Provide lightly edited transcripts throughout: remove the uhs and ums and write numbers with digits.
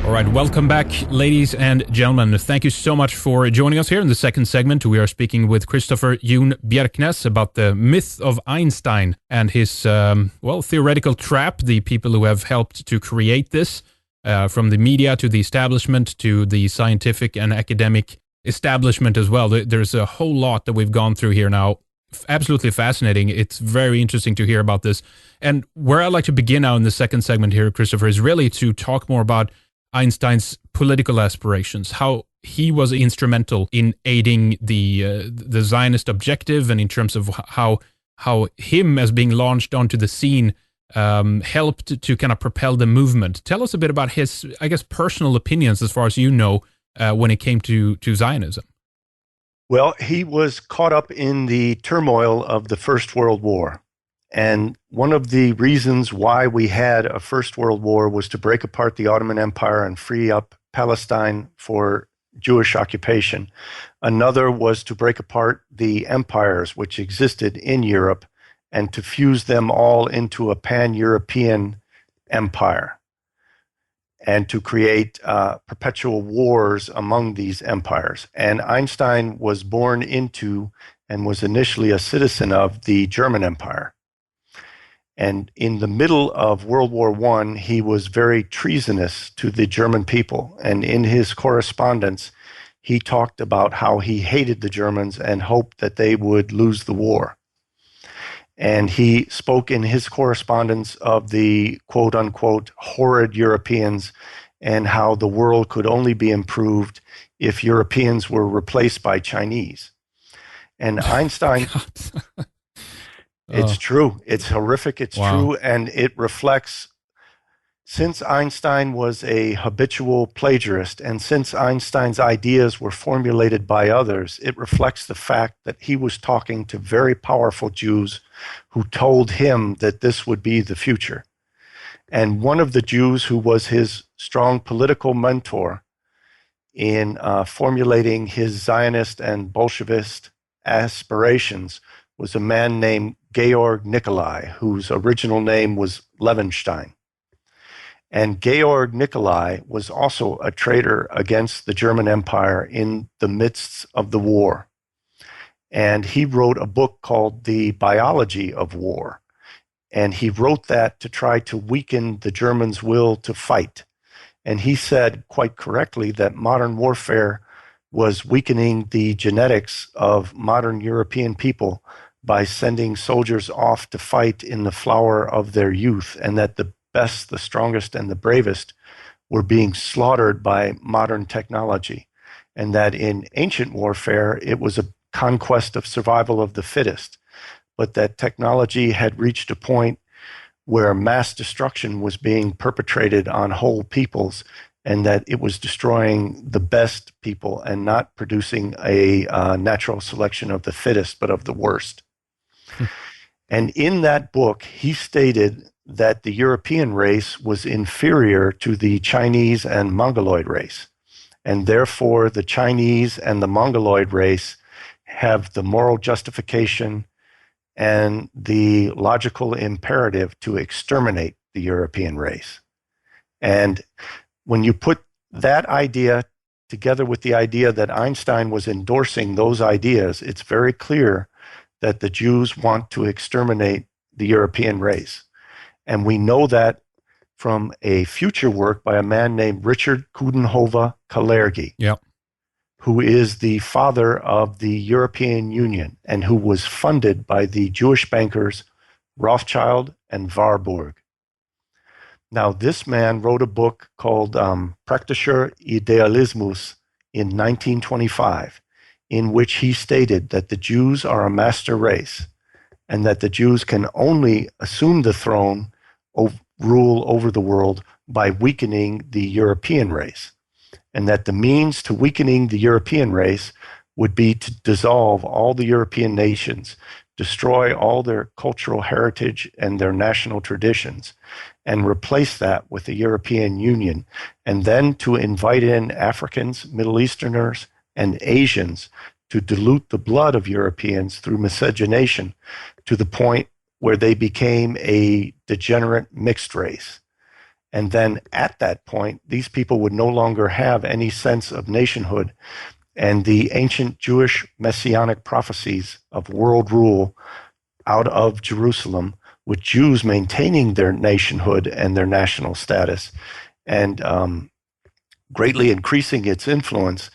All right, welcome back, ladies and gentlemen. Thank you so much for joining us here in the second segment. We are speaking with Christopher June Bjerknes about the myth of Einstein and his, theoretical trap, the people who have helped to create this, from the media to the establishment to the scientific and academic establishment as well. There's a whole lot that we've gone through here now. Absolutely fascinating. It's very interesting to hear about this. And where I'd like to begin now in the second segment here, Christopher, is really to talk more about Einstein's political aspirations, how he was instrumental in aiding the Zionist objective, and in terms of how him as being launched onto the scene helped to kind of propel the movement. Tell us a bit about his, I guess, personal opinions as far as you know when it came to Zionism. Well, he was caught up in the turmoil of the First World War. And one of the reasons why we had a First World War was to break apart the Ottoman Empire and free up Palestine for Jewish occupation. Another was to break apart the empires which existed in Europe and to fuse them all into a pan-European empire, and to create perpetual wars among these empires. And Einstein was born into and was initially a citizen of the German Empire. And in the middle of World War I, he was very treasonous to the German people. And in his correspondence, he talked about how he hated the Germans and hoped that they would lose the war. And he spoke in his correspondence of the quote-unquote horrid Europeans and how the world could only be improved if Europeans were replaced by Chinese. And Einstein... It's true. It's horrific. It's true. And it reflects, since Einstein was a habitual plagiarist, and since Einstein's ideas were formulated by others, it reflects the fact that he was talking to very powerful Jews who told him that this would be the future. And one of the Jews who was his strong political mentor in formulating his Zionist and Bolshevist aspirations was a man named Georg Nikolai, whose original name was Levenstein. And Georg Nikolai was also a traitor against the German Empire in the midst of the war. And he wrote a book called The Biology of War. And he wrote that to try to weaken the Germans' will to fight. And he said quite correctly that modern warfare was weakening the genetics of modern European people by sending soldiers off to fight in the flower of their youth, and that the best, the strongest, and the bravest were being slaughtered by modern technology, and that in ancient warfare it was a conquest of survival of the fittest, but that technology had reached a point where mass destruction was being perpetrated on whole peoples, and that it was destroying the best people and not producing a natural selection of the fittest, but of the worst. And in that book, he stated that the European race was inferior to the Chinese and Mongoloid race. And therefore, the Chinese and the Mongoloid race have the moral justification and the logical imperative to exterminate the European race. And when you put that idea together with the idea that Einstein was endorsing those ideas, it's very clear that the Jews want to exterminate the European race. And we know that from a future work by a man named Richard Coudenhove Kalergi, who is the father of the European Union and who was funded by the Jewish bankers Rothschild and Warburg. Now, this man wrote a book called Praktischer Idealismus in 1925, in which he stated that the Jews are a master race and that the Jews can only assume the throne of rule over the world by weakening the European race, and that the means to weakening the European race would be to dissolve all the European nations, destroy all their cultural heritage and their national traditions, and replace that with the European Union, and then to invite in Africans, Middle Easterners, and Asians to dilute the blood of Europeans through miscegenation to the point where they became a degenerate mixed race. And then at that point, these people would no longer have any sense of nationhood. And the ancient Jewish messianic prophecies of world rule out of Jerusalem, with Jews maintaining their nationhood and their national status, and greatly increasing its influence,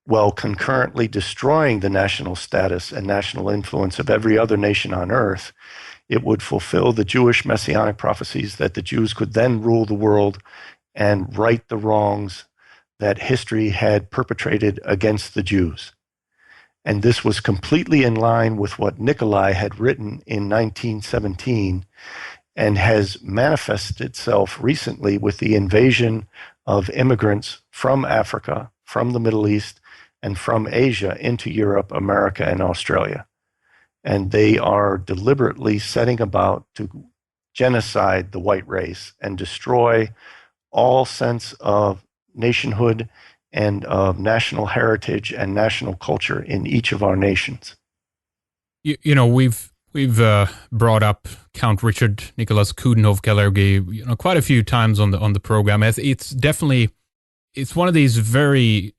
while concurrently destroying the national status and national influence of every other nation on earth, it would fulfill the Jewish messianic prophecies that the Jews could then rule the world and right the wrongs that history had perpetrated against the Jews. And this was completely in line with what Nikolai had written in 1917 and has manifested itself recently with the invasion of immigrants from Africa, from the Middle East, and from Asia into Europe, America, and Australia. And they are deliberately setting about to genocide the white race and destroy all sense of nationhood and of national heritage and national culture in each of our nations. We've brought up Count Richard Nicholas Coudenhove Kalergi, quite a few times on the program. It's one of these very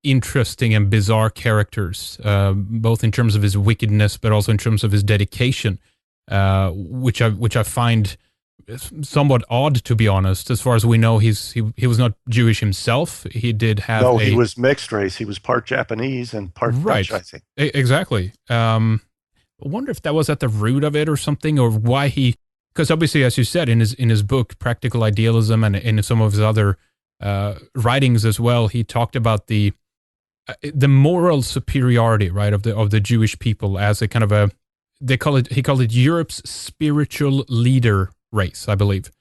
interesting and bizarre characters, both in terms of his wickedness, but also in terms of his dedication, which I find somewhat odd, to be honest. As far as we know, he was not Jewish himself. He did have he was mixed race. He was part Japanese and part Dutch, I think. Exactly. I wonder if that was at the root of it or something, or why because obviously, as you said, in his book Practical Idealism and in some of his other writings as well, he talked about the moral superiority, right, of the Jewish people as a kind of he called it Europe's spiritual leader race, I believe,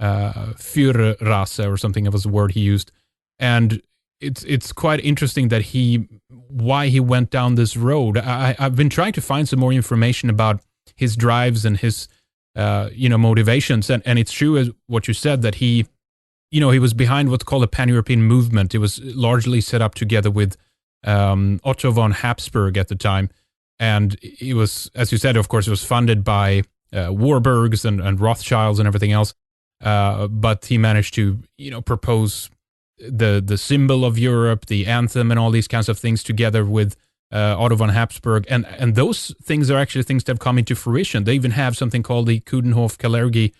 Führerrasse or something of was a word he used, and it's quite interesting that why he went down this road. I've been trying to find some more information about his drives and his motivations, and it's true as what you said that he was behind what's called a pan-European movement. It was largely set up together with Otto von Habsburg at the time, and it was, as you said, of course, it was funded by Warburgs and Rothschilds and everything else, but he managed to propose the symbol of Europe, the anthem, and all these kinds of things together with Otto von Habsburg, and those things are actually things that have come into fruition. They even have something called the Coudenhove-Kalergi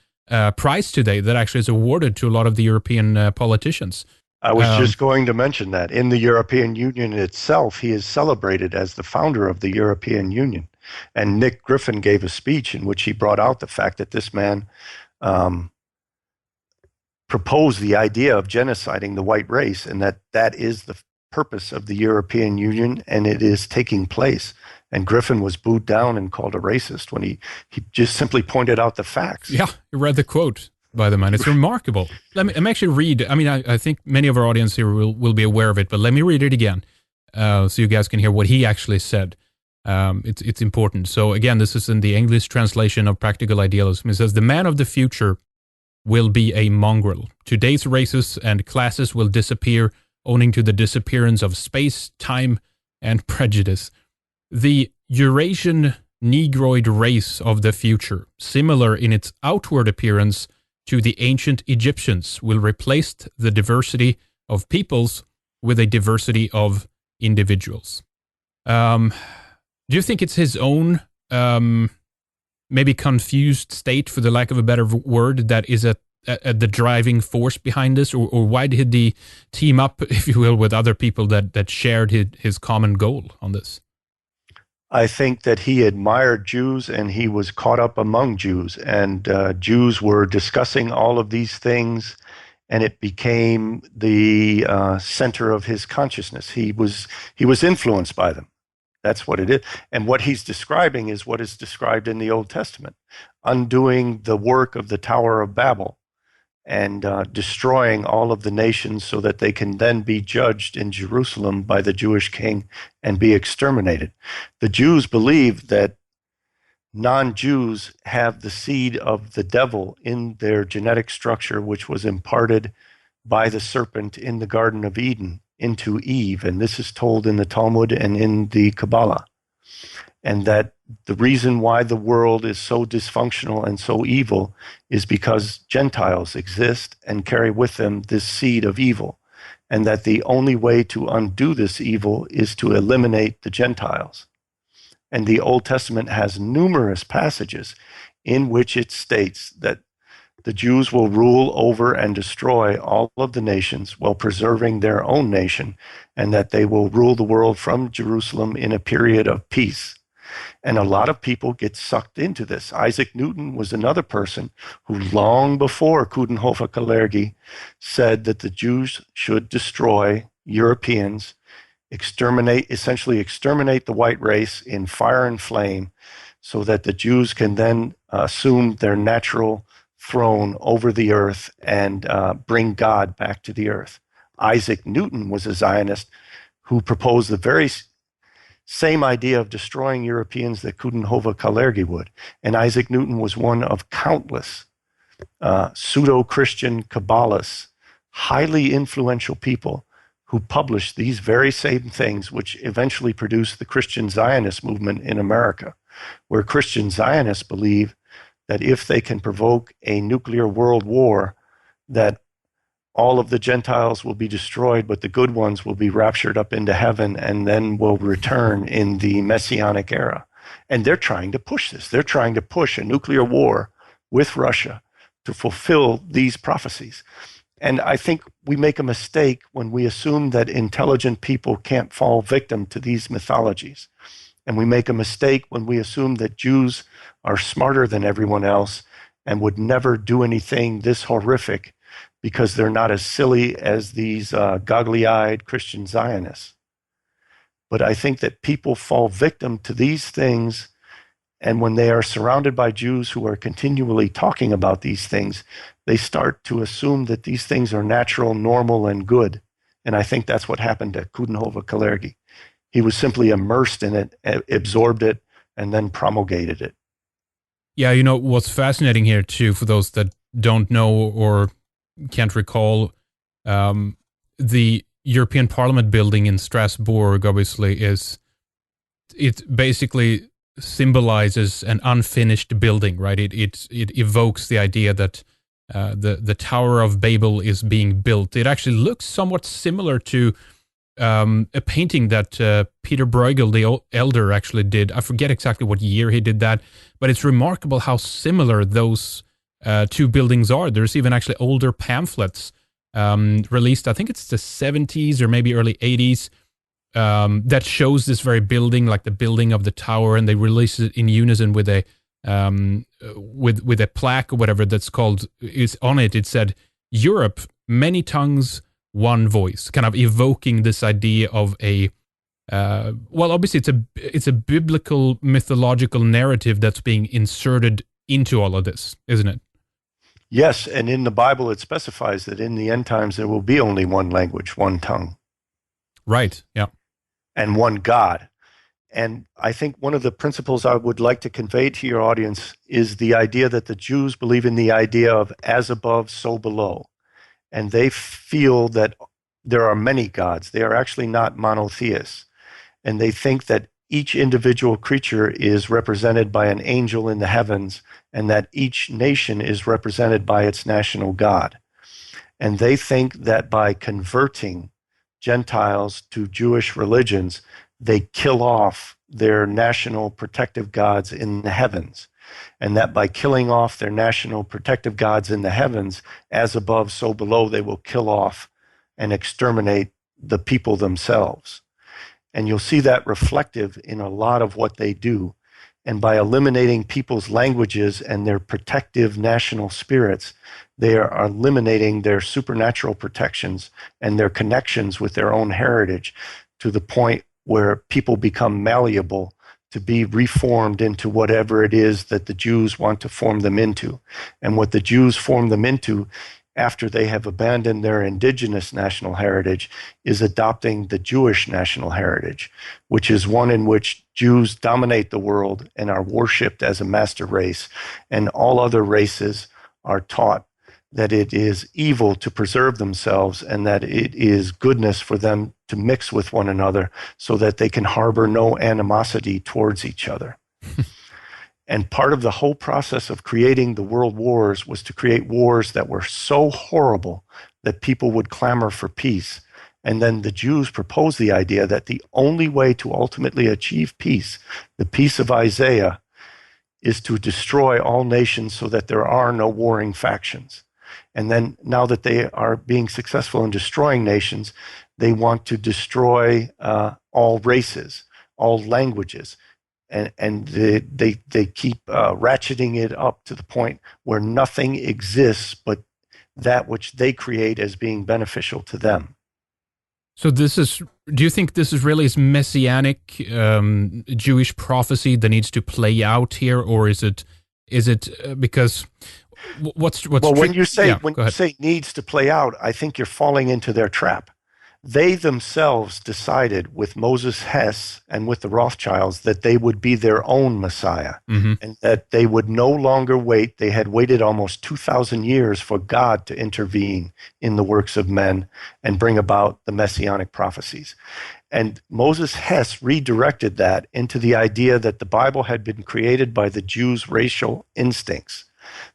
prize today that actually is awarded to a lot of the European politicians. I was just going to mention that in the European Union itself, he is celebrated as the founder of the European Union. And Nick Griffin gave a speech in which he brought out the fact that this man proposed the idea of genociding the white race, and that is the purpose of the European Union, and it is taking place. And Griffin was booed down and called a racist when he just simply pointed out the facts. Yeah, you read the quote by the man. It's remarkable. Let me actually read. I mean, I think many of our audience here will be aware of it, but let me read it again so you guys can hear what he actually said. It's important. So again, this is in the English translation of Practical Idealism. It says, "The man of the future will be a mongrel. Today's races and classes will disappear owing to the disappearance of space, time, and prejudice. The Eurasian Negroid race of the future, similar in its outward appearance to the ancient Egyptians, will replace the diversity of peoples with a diversity of individuals." Do you think it's his own maybe confused state, for the lack of a better word, that is at the driving force behind this, or why did he team up, if you will, with other people that shared his common goal on this? I think that he admired Jews and he was caught up among Jews, and Jews were discussing all of these things, and it became the center of his consciousness. He was influenced by them. That's what it is. And what he's describing is what is described in the Old Testament, undoing the work of the Tower of Babel and destroying all of the nations so that they can then be judged in Jerusalem by the Jewish king and be exterminated. The Jews believe that non-Jews have the seed of the devil in their genetic structure, which was imparted by the serpent in the Garden of Eden into Eve. And this is told in the Talmud and in the Kabbalah. and that the reason why the world is so dysfunctional and so evil is because Gentiles exist and carry with them this seed of evil, and that the only way to undo this evil is to eliminate the Gentiles. And the Old Testament has numerous passages in which it states that the Jews will rule over and destroy all of the nations while preserving their own nation, and that they will rule the world from Jerusalem in a period of peace. And a lot of people get sucked into this. Isaac Newton was another person who, long before Coudenhove Kalergi, said that the Jews should destroy Europeans, essentially exterminate the white race in fire and flame, so that the Jews can then assume their natural throne over the earth and bring God back to the earth. Isaac Newton was a Zionist who proposed the very same idea of destroying Europeans that Coudenhove Kalergi would. And Isaac Newton was one of countless pseudo-Christian Kabbalists, highly influential people who published these very same things, which eventually produced the Christian Zionist movement in America, where Christian Zionists believe that if they can provoke a nuclear world war, that all of the Gentiles will be destroyed, but the good ones will be raptured up into heaven and then will return in the Messianic era. And they're trying to push this. They're trying to push a nuclear war with Russia to fulfill these prophecies. And I think we make a mistake when we assume that intelligent people can't fall victim to these mythologies. And we make a mistake when we assume that Jews are smarter than everyone else and would never do anything this horrific because they're not as silly as these goggly-eyed Christian Zionists. But I think that people fall victim to these things, and when they are surrounded by Jews who are continually talking about these things, they start to assume that these things are natural, normal, and good. And I think that's what happened to Coudenhove Kalergi. He was simply immersed in it, absorbed it, and then promulgated it. Yeah, you know, what's fascinating here, too, for those that don't know or can't recall, the European Parliament building in Strasbourg, obviously, it basically symbolizes an unfinished building, right? It evokes the idea that the Tower of Babel is being built. It actually looks somewhat similar to a painting that Peter Bruegel the Elder actually did. I forget exactly what year he did that, but it's remarkable how similar those two buildings are. There's even actually older pamphlets released, I think it's the 70s or maybe early 80s, that shows this very building, like the building of the tower, and they release it in unison with a with a plaque or whatever that's called, is on it. It said, "Europe, many tongues, one voice," kind of evoking this idea of a well, obviously it's a biblical mythological narrative that's being inserted into all of this, isn't it? Yes, and in the Bible it specifies that in the end times there will be only one language, one tongue. Right, yeah. And one God. And I think one of the principles I would like to convey to your audience is the idea that the Jews believe in the idea of as above, so below. And they feel that there are many gods. They are actually not monotheists. And they think that each individual creature is represented by an angel in the heavens, and that each nation is represented by its national god. And they think that by converting Gentiles to Jewish religions, they kill off their national protective gods in the heavens. And that by killing off their national protective gods in the heavens, as above, so below, they will kill off and exterminate the people themselves. And you'll see that reflective in a lot of what they do. And by eliminating people's languages and their protective national spirits, they are eliminating their supernatural protections and their connections with their own heritage, to the point where people become malleable to be reformed into whatever it is that the Jews want to form them into. And what the Jews form them into, after they have abandoned their indigenous national heritage, is adopting the Jewish national heritage, which is one in which Jews dominate the world and are worshipped as a master race, and all other races are taught that it is evil to preserve themselves and that it is goodness for them to mix with one another so that they can harbor no animosity towards each other. And part of the whole process of creating the world wars was to create wars that were so horrible that people would clamor for peace. And then the Jews proposed the idea that the only way to ultimately achieve peace, the peace of Isaiah, is to destroy all nations so that there are no warring factions. And then now that they are being successful in destroying nations, they want to destroy all races, all languages. And they keep ratcheting it up to the point where nothing exists but that which they create as being beneficial to them. So do you think this is really messianic Jewish prophecy that needs to play out here, or is it because what's well, when you say needs to play out, I think you're falling into their trap. They themselves decided with Moses Hess and with the Rothschilds that they would be their own Messiah, and that they would no longer wait. They had waited almost 2,000 years for God to intervene in the works of men and bring about the messianic prophecies. And Moses Hess redirected that into the idea that the Bible had been created by the Jews' racial instincts,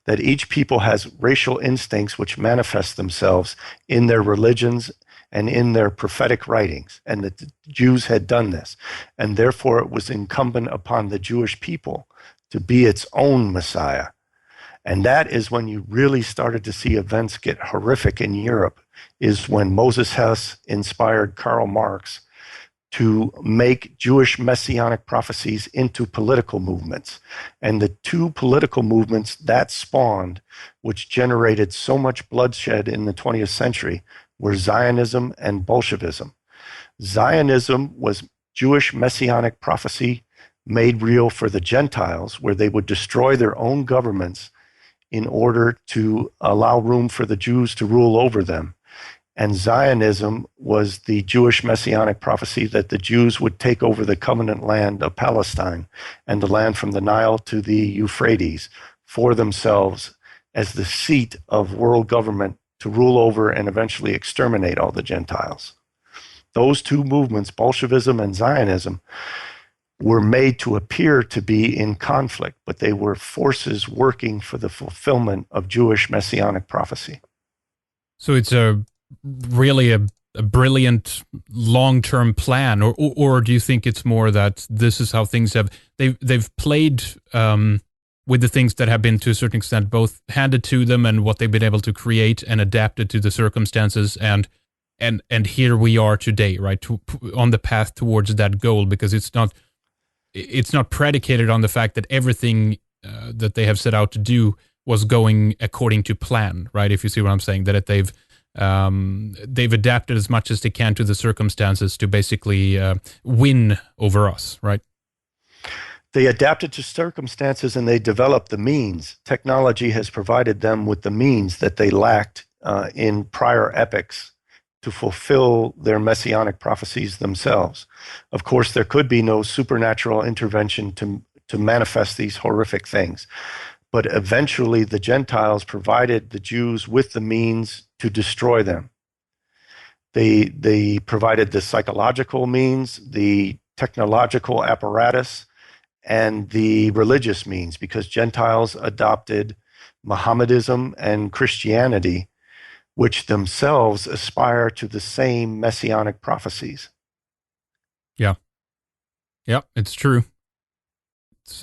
that each people has racial instincts which manifest themselves in their religions and in their prophetic writings, and that the Jews had done this. And therefore it was incumbent upon the Jewish people to be its own Messiah. And that is when you really started to see events get horrific in Europe, is when Moses Hess inspired Karl Marx to make Jewish messianic prophecies into political movements. And the two political movements that spawned, which generated so much bloodshed in the 20th century, were Zionism and Bolshevism. Zionism was Jewish messianic prophecy made real for the Gentiles, where they would destroy their own governments in order to allow room for the Jews to rule over them. And Zionism was the Jewish messianic prophecy that the Jews would take over the covenant land of Palestine and the land from the Nile to the Euphrates for themselves as the seat of world government to rule over and eventually exterminate all the Gentiles. Those two movements, Bolshevism and Zionism, were made to appear to be in conflict, but they were forces working for the fulfillment of Jewish messianic prophecy. So it's really a brilliant long-term plan, or do you think it's more that this is how things they've played with the things that have been to a certain extent both handed to them and what they've been able to create and adapted to the circumstances, and here we are today, right, on the path towards that goal, because it's not predicated on the fact that everything that they have set out to do was going according to plan, right? If you see what I'm saying, that they've adapted as much as they can to the circumstances to basically win over us, right? They adapted to circumstances and they developed the means. Technology has provided them with the means that they lacked in prior epochs to fulfill their messianic prophecies themselves. Of course, there could be no supernatural intervention to manifest these horrific things. But eventually the Gentiles provided the Jews with the means to destroy them. They provided the psychological means, the technological apparatus, and the religious means, because Gentiles adopted Mohammedanism and Christianity, which themselves aspire to the same messianic prophecies. Yeah, it's true. It's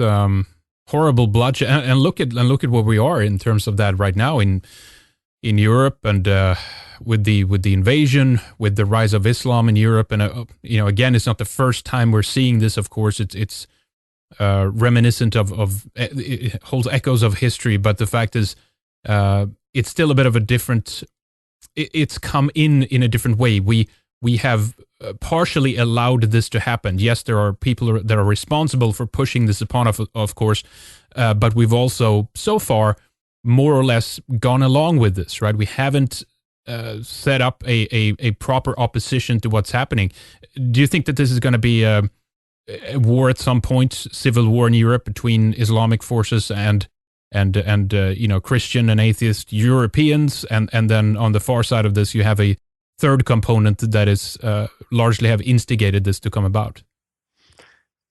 horrible bloodshed, and look at where we are in terms of that right now in Europe, and with the invasion, with the rise of Islam in Europe, and again, it's not the first time we're seeing this. Of course, it's reminiscent of it holds echoes of history, but the fact is, it's still a bit of a different. It's come in a different way. We have partially allowed this to happen. Yes, there are people that are responsible for pushing this upon us, of course, but we've also so far more or less gone along with this, right? We haven't set up a proper opposition to what's happening. Do you think that this is going to be a war at some point, civil war in Europe between Islamic forces and Christian and atheist Europeans, and then on the far side of this you have a third component that is largely have instigated this to come about?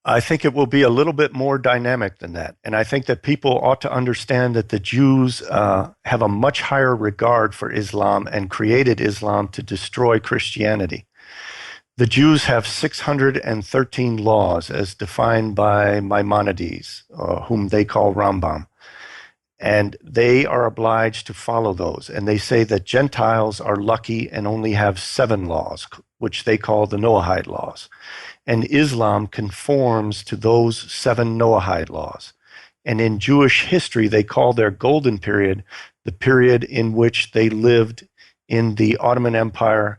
I think it will be a little bit more dynamic than that. And I think that people ought to understand that the Jews have a much higher regard for Islam and created Islam to destroy Christianity. The Jews have 613 laws as defined by Maimonides, whom they call Rambam. And they are obliged to follow those. And they say that Gentiles are lucky and only have 7 laws, which they call the Noahide laws. And Islam conforms to those 7 Noahide laws. And in Jewish history, they call their golden period the period in which they lived in the Ottoman Empire,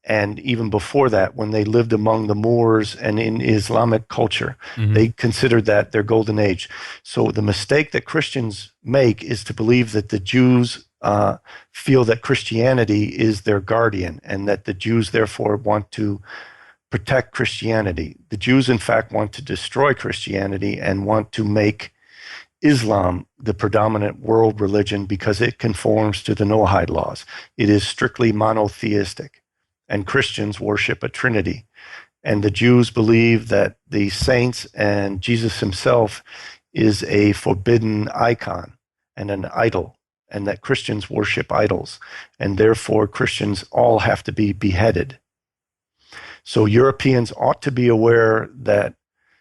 and even before that, when they lived among the Moors and in Islamic culture. They considered that their golden age. So the mistake that Christians make is to believe that the Jews feel that Christianity is their guardian and that the Jews therefore want to protect Christianity. The Jews, in fact, want to destroy Christianity and want to make Islam the predominant world religion because it conforms to the Noahide laws. It is strictly monotheistic, and Christians worship a trinity. And the Jews believe that the saints and Jesus himself is a forbidden icon and an idol, and that Christians worship idols, and therefore Christians all have to be beheaded. So Europeans ought to be aware that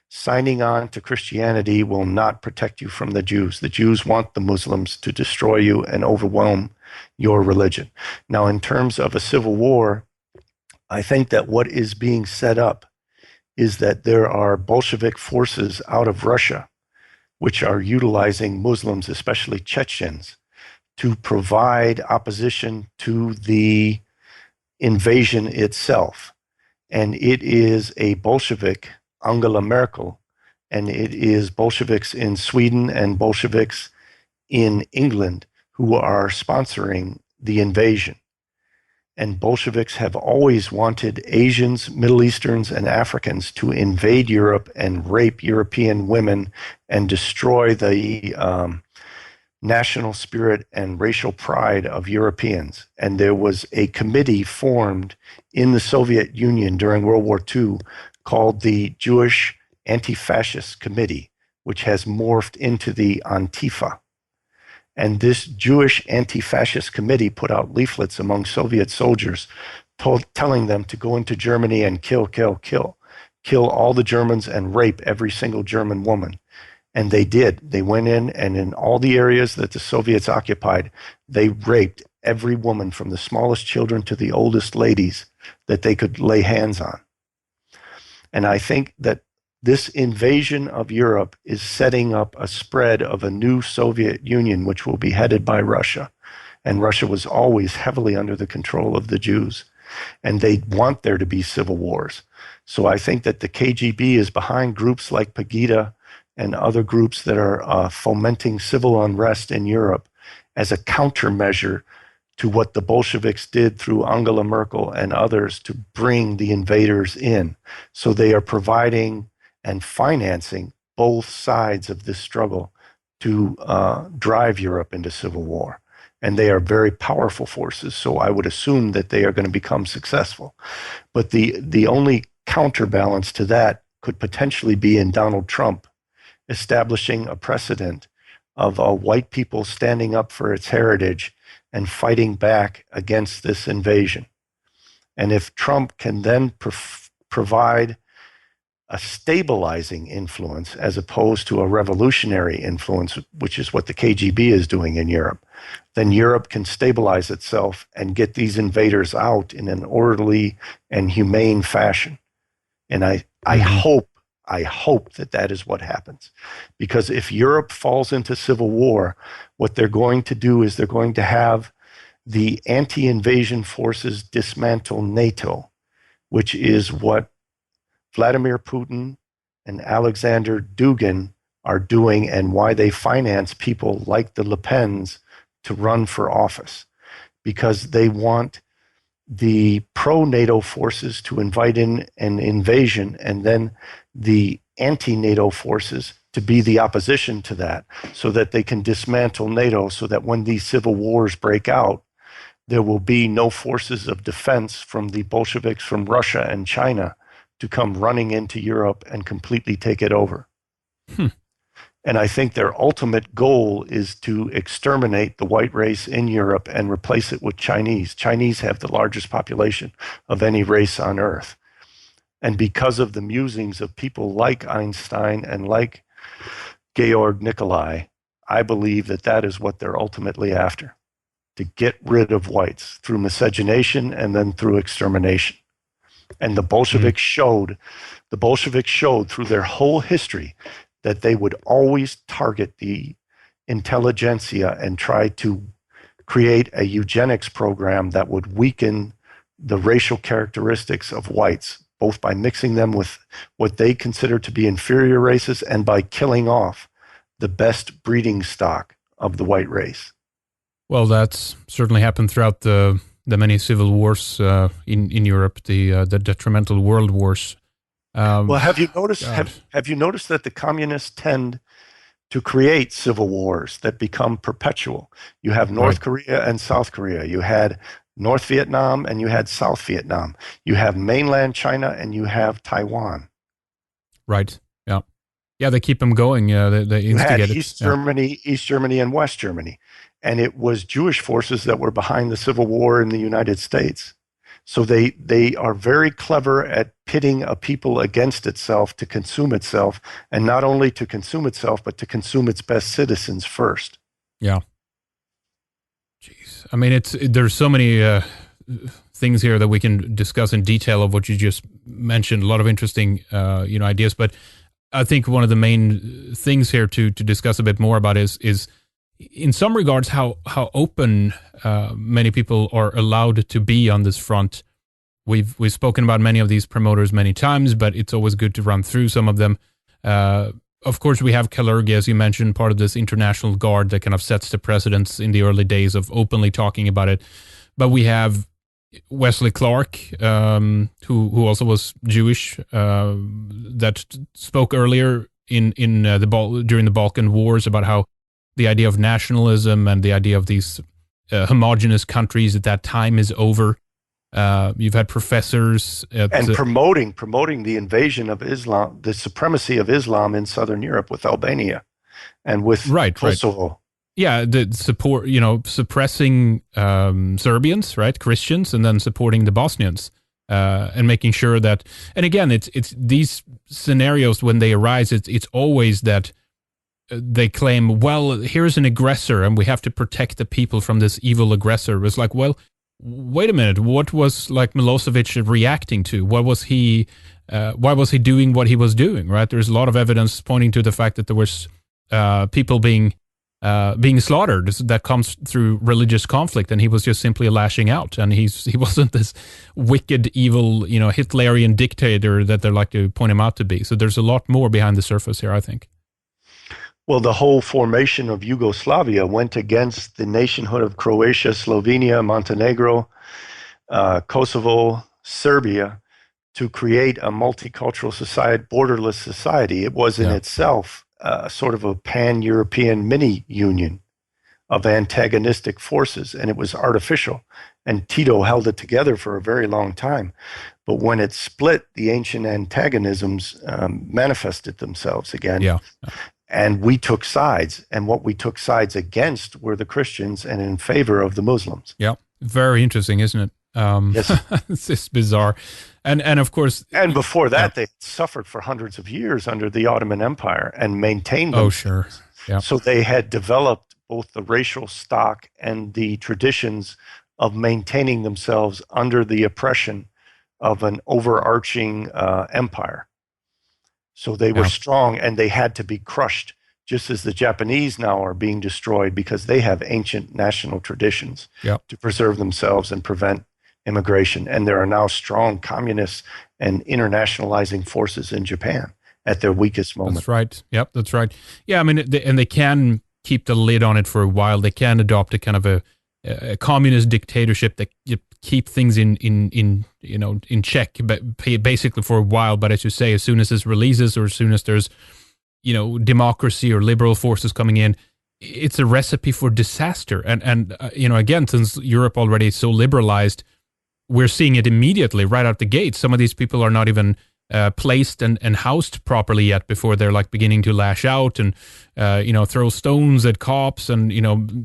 signing on to Christianity will not protect you from the Jews. The Jews want the Muslims to destroy you and overwhelm your religion. Now, in terms of a civil war, I think that what is being set up is that there are Bolshevik forces out of Russia, which are utilizing Muslims, especially Chechens, to provide opposition to the invasion itself. And it is a Bolshevik, Angela Merkel, and it is Bolsheviks in Sweden and Bolsheviks in England who are sponsoring the invasion. And Bolsheviks have always wanted Asians, Middle Easterns, and Africans to invade Europe and rape European women and destroy the national spirit and racial pride of Europeans. And there was a committee formed in the Soviet Union during World War II called the Jewish Anti-Fascist Committee, which has morphed into the Antifa. And this Jewish Anti-Fascist Committee put out leaflets among Soviet soldiers telling them to go into Germany and kill all the Germans and rape every single German woman. And they did. They went in, and in all the areas that the Soviets occupied, they raped every woman, from the smallest children to the oldest ladies that they could lay hands on. And I think that this invasion of Europe is setting up a spread of a new Soviet Union, which will be headed by Russia. And Russia was always heavily under the control of the Jews. And they want there to be civil wars. So I think that the KGB is behind groups like Pegida and other groups that are fomenting civil unrest in Europe as a countermeasure to what the Bolsheviks did through Angela Merkel and others to bring the invaders in. So they are providing and financing both sides of this struggle to drive Europe into civil war. And they are very powerful forces, so I would assume that they are going to become successful. But the only counterbalance to that could potentially be in Donald Trump establishing a precedent of white people standing up for its heritage and fighting back against this invasion. And if Trump can then provide a stabilizing influence as opposed to a revolutionary influence, which is what the KGB is doing in Europe, then Europe can stabilize itself and get these invaders out in an orderly and humane fashion. And I hope that that is what happens. Because if Europe falls into civil war, what they're going to do is they're going to have the anti-invasion forces dismantle NATO, which is what Vladimir Putin and Alexander Dugin are doing and why they finance people like the Le Pens to run for office. Because they want the pro-NATO forces to invite in an invasion and then the anti-NATO forces to be the opposition to that so that they can dismantle NATO so that when these civil wars break out, there will be no forces of defense from the Bolsheviks from Russia and China to come running into Europe and completely take it over. And I think their ultimate goal is to exterminate the white race in Europe and replace it with Chinese. Chinese have the largest population of any race on earth. And because of the musings of people like Einstein and like Georg Nikolai, I believe that that is what they're ultimately after, to get rid of whites through miscegenation and then through extermination. And the Bolsheviks showed through their whole history that they would always target the intelligentsia and try to create a eugenics program that would weaken the racial characteristics of whites, both by mixing them with what they consider to be inferior races and by killing off the best breeding stock of the white race. Well, that's certainly happened throughout the many civil wars in Europe, the detrimental world wars. Well, have you noticed? Have you noticed that the communists tend to create civil wars that become perpetual? You have North Korea and South Korea. You had North Vietnam and you had South Vietnam. You have mainland China and you have Taiwan. Right. Yeah. Yeah. They keep them going. They you had instigate East Germany, and West Germany, and it was Jewish forces that were behind the Civil War in the United States. So they are very clever at pitting a people against itself to consume itself, and not only to consume itself, but to consume its best citizens first. Yeah. Jeez. I mean, there's so many things here that we can discuss in detail of what you just mentioned. A lot of interesting, ideas. But I think one of the main things here to discuss a bit more about is in some regards how open many people are allowed to be on this front. We've spoken about many of these promoters many times, but it's always good to run through some of them. Of course, we have Kalergi, as you mentioned, part of this international guard that kind of sets the precedence in the early days of openly talking about it. But we have Wesley Clark, who also was Jewish, that spoke earlier during the Balkan Wars about how the idea of nationalism and the idea of these homogenous countries at that time is over. You've had professors and promoting the invasion of Islam, the supremacy of Islam in Southern Europe with Albania and with Kosovo. Right. Yeah, the support, suppressing Serbians, right, Christians, and then supporting the Bosnians, and making sure that. And again, it's these scenarios when they arise. It's always that. They claim, well, here's an aggressor and we have to protect the people from this evil aggressor. It's like, well, wait a minute. What was like Milosevic reacting to? What was he, why was he doing what he was doing, right? There's a lot of evidence pointing to the fact that there was people being slaughtered that comes through religious conflict, and he was just simply lashing out. And he wasn't this wicked, evil, Hitlerian dictator that they like to point him out to be. So there's a lot more behind the surface here, I think. Well, the whole formation of Yugoslavia went against the nationhood of Croatia, Slovenia, Montenegro, Kosovo, Serbia, to create a multicultural society, borderless society. It was in itself sort of a pan-European mini-union of antagonistic forces, and it was artificial. And Tito held it together for a very long time. But when it split, the ancient antagonisms manifested themselves again. Yeah. And we took sides, and what we took sides against were the Christians and in favor of the Muslims. Yeah, very interesting, isn't it? Yes. It's bizarre. And of course... And before that, they suffered for hundreds of years under the Ottoman Empire and maintained them. Oh, sure. Yeah. So they had developed both the racial stock and the traditions of maintaining themselves under the oppression of an overarching empire. So they were strong, and they had to be crushed, just as the Japanese now are being destroyed because they have ancient national traditions to preserve themselves and prevent immigration. And there are now strong communist and internationalizing forces in Japan at their weakest moment. That's right. Yep, that's right. Yeah, I mean, and they can keep the lid on it for a while. They can adopt a kind of a communist dictatorship that keep things in check, but basically for a while. But as you say, as soon as this releases, or as soon as there's democracy or liberal forces coming in, it's a recipe for disaster. And again, since Europe already is so liberalized, we're seeing it immediately right out the gate. Some of these people are not even placed and housed properly yet before they're like beginning to lash out and throw stones at cops, and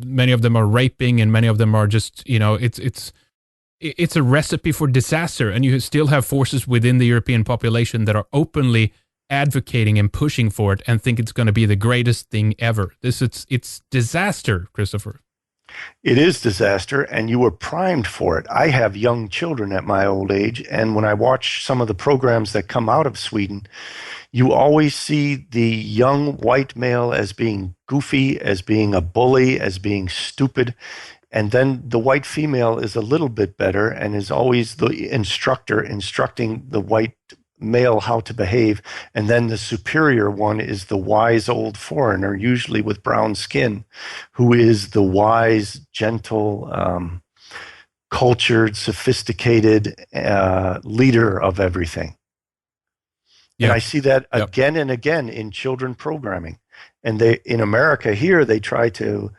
many of them are raping, and many of them are just it's a recipe for disaster. And you still have forces within the European population that are openly advocating and pushing for it and think it's going to be the greatest thing ever. It's disaster, Christopher. It is disaster, and you were primed for it. I have young children at my old age, and when I watch some of the programs that come out of Sweden, you always see the young white male as being goofy, as being a bully, as being stupid. And then the white female is a little bit better and is always the instructor instructing the white male how to behave. And then the superior one is the wise old foreigner, usually with brown skin, who is the wise, gentle, cultured, sophisticated leader of everything. Yep. And I see that again and again in children programming. And in America here, they try to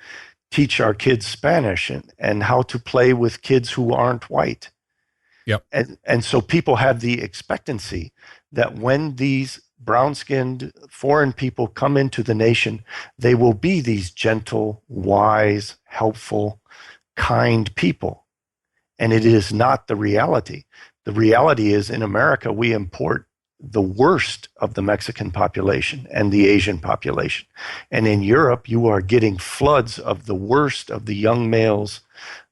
teach our kids Spanish and how to play with kids who aren't white. Yep. And so people have the expectancy that when these brown-skinned foreign people come into the nation, they will be these gentle, wise, helpful, kind people. And it is not the reality. The reality is in America, we import the worst of the Mexican population and the Asian population. And in Europe, you are getting floods of the worst of the young males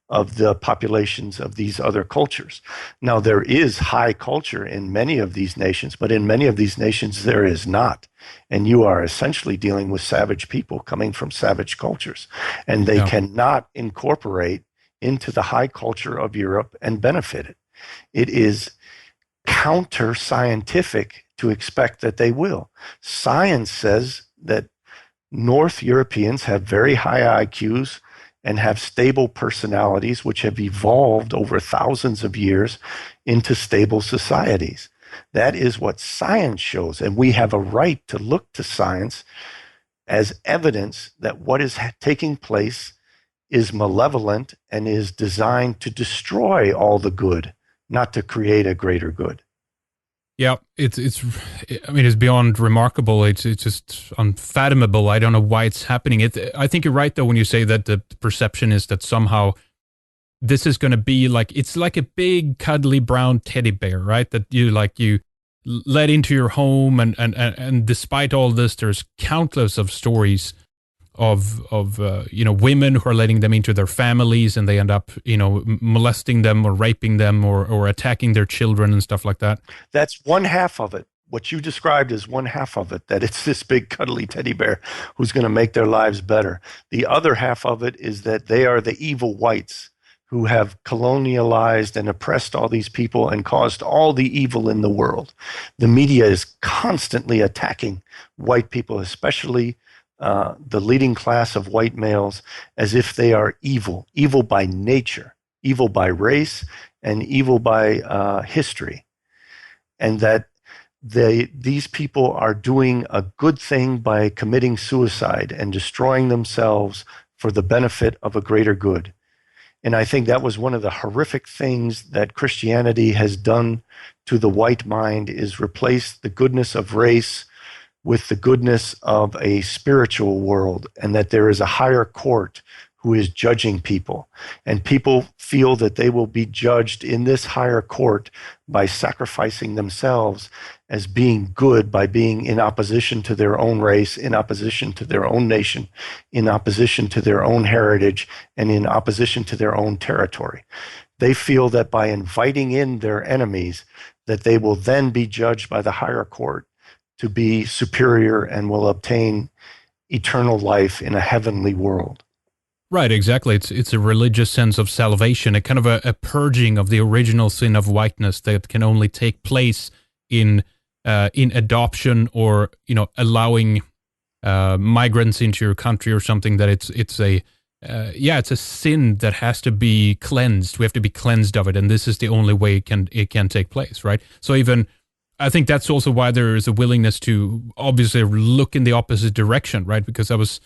of the populations of these other cultures. Now, there is high culture in many of these nations, but in many of these nations, there is not. And you are essentially dealing with savage people coming from savage cultures. And they cannot incorporate into the high culture of Europe and benefit it. It is counter-scientific to expect that they will. Science says that North Europeans have very high IQs and have stable personalities which have evolved over thousands of years into stable societies. That is what science shows, and we have a right to look to science as evidence that what is taking place is malevolent and is designed to destroy all the good, not to create a greater good. Yeah, it's beyond remarkable. It's just unfathomable. I don't know why it's happening. I think you're right though when you say that the perception is that somehow this is going to be it's like a big cuddly brown teddy bear, right? That you let into your home, and despite all this, there's countless of stories of women who are letting them into their families, and they end up molesting them or raping them or attacking their children and stuff like that. That's one half of it. What you described is one half of it, that it's this big cuddly teddy bear who's going to make their lives better. The other half of it is that they are the evil whites who have colonialized and oppressed all these people and caused all the evil in the world. The media is constantly attacking white people, especially the leading class of white males, as if they are evil by nature, evil by race, and evil by history. And that these people are doing a good thing by committing suicide and destroying themselves for the benefit of a greater good. And I think that was one of the horrific things that Christianity has done to the white mind, is replace the goodness of race with the goodness of a spiritual world, and that there is a higher court who is judging people. And people feel that they will be judged in this higher court by sacrificing themselves as being good, by being in opposition to their own race, in opposition to their own nation, in opposition to their own heritage, and in opposition to their own territory. They feel that by inviting in their enemies, that they will then be judged by the higher court to be superior and will obtain eternal life in a heavenly world. Right, exactly. It's a religious sense of salvation, a kind of a purging of the original sin of whiteness that can only take place in adoption, or allowing migrants into your country or something. That it's a sin that has to be cleansed. We have to be cleansed of it, and this is the only way it can take place, right? So even I think that's also why there is a willingness to obviously look in the opposite direction, right? Because I was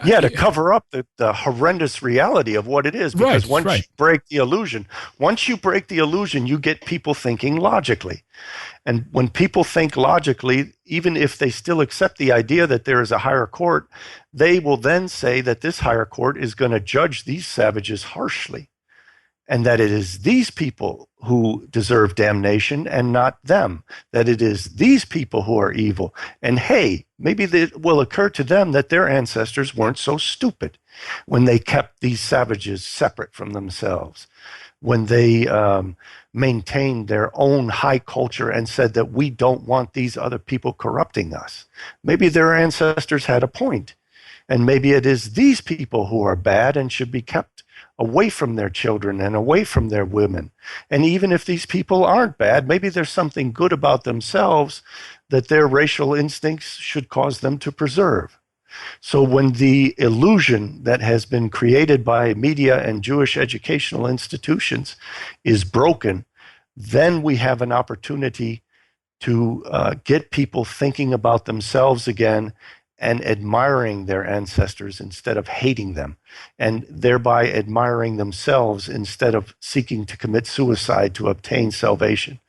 Yeah, to cover up the horrendous reality of what it is. Because once you break the illusion, you get people thinking logically. And when people think logically, even if they still accept the idea that there is a higher court, they will then say that this higher court is going to judge these savages harshly, and that it is these people who deserve damnation and not them, that it is these people who are evil. And hey, maybe it will occur to them that their ancestors weren't so stupid when they kept these savages separate from themselves, when they maintained their own high culture and said that we don't want these other people corrupting us. Maybe their ancestors had a point, and maybe it is these people who are bad and should be kept away from their children and away from their women. And even if these people aren't bad, maybe there's something good about themselves that their racial instincts should cause them to preserve. So when the illusion that has been created by media and Jewish educational institutions is broken, then we have an opportunity to get people thinking about themselves again and admiring their ancestors instead of hating them, and thereby admiring themselves instead of seeking to commit suicide to obtain salvation.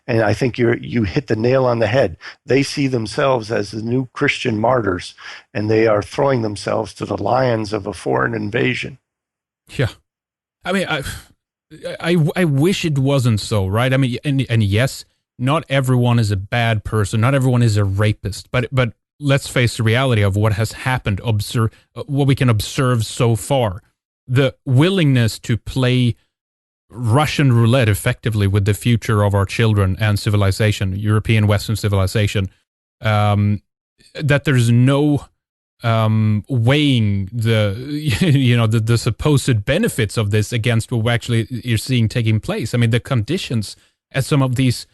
And I think you hit the nail on the head. They see themselves as the new Christian martyrs, and they are throwing themselves to the lions of a foreign invasion. Yeah. I mean, I wish it wasn't so, right? I mean, and yes, not everyone is a bad person. Not everyone is a rapist, but let's face the reality of what has happened, what we can observe so far. The willingness to play Russian roulette effectively with the future of our children and civilization, European Western civilization, that there's no weighing the supposed benefits of this against what actually you're seeing taking place. I mean, the conditions at some of these,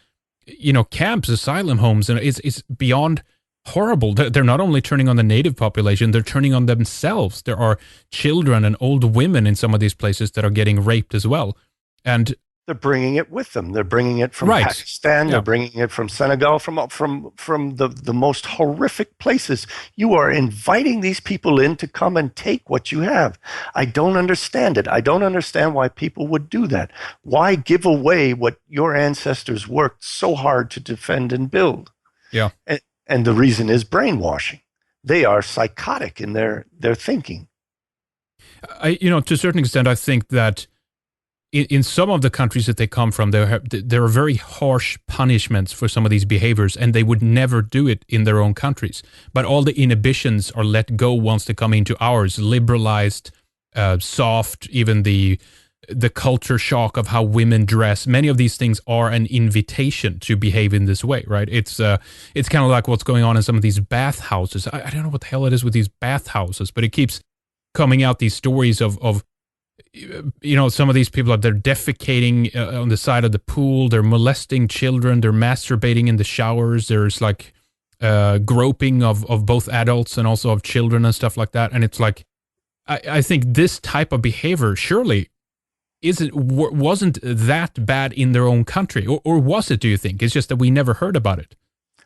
camps, asylum homes, and it's beyond horrible. They're not only turning on the native population, they're turning on themselves. There are children and old women in some of these places that are getting raped as well. And they're bringing it with them. They're bringing it from Pakistan. Yeah. They're bringing it from Senegal, from the most horrific places. You are inviting these people in to come and take what you have. I don't understand it. I don't understand why people would do that. Why give away what your ancestors worked so hard to defend and build? Yeah. And the reason is brainwashing. They are psychotic in their thinking. To a certain extent, I think that in some of the countries that they come from, there are very harsh punishments for some of these behaviors, and they would never do it in their own countries. But all the inhibitions are let go once they come into ours, liberalized, soft, even the culture shock of how women dress. Many of these things are an invitation to behave in this way, right? It's kind of like what's going on in some of these bathhouses. I don't know what the hell it is with these bathhouses, but it keeps coming out, these stories of some of these people, they're defecating on the side of the pool, they're molesting children, they're masturbating in the showers, there's like groping of both adults and also of children and stuff like that. And it's like, I think this type of behavior surely wasn't that bad in their own country, or was it, do you think? It's just that we never heard about it.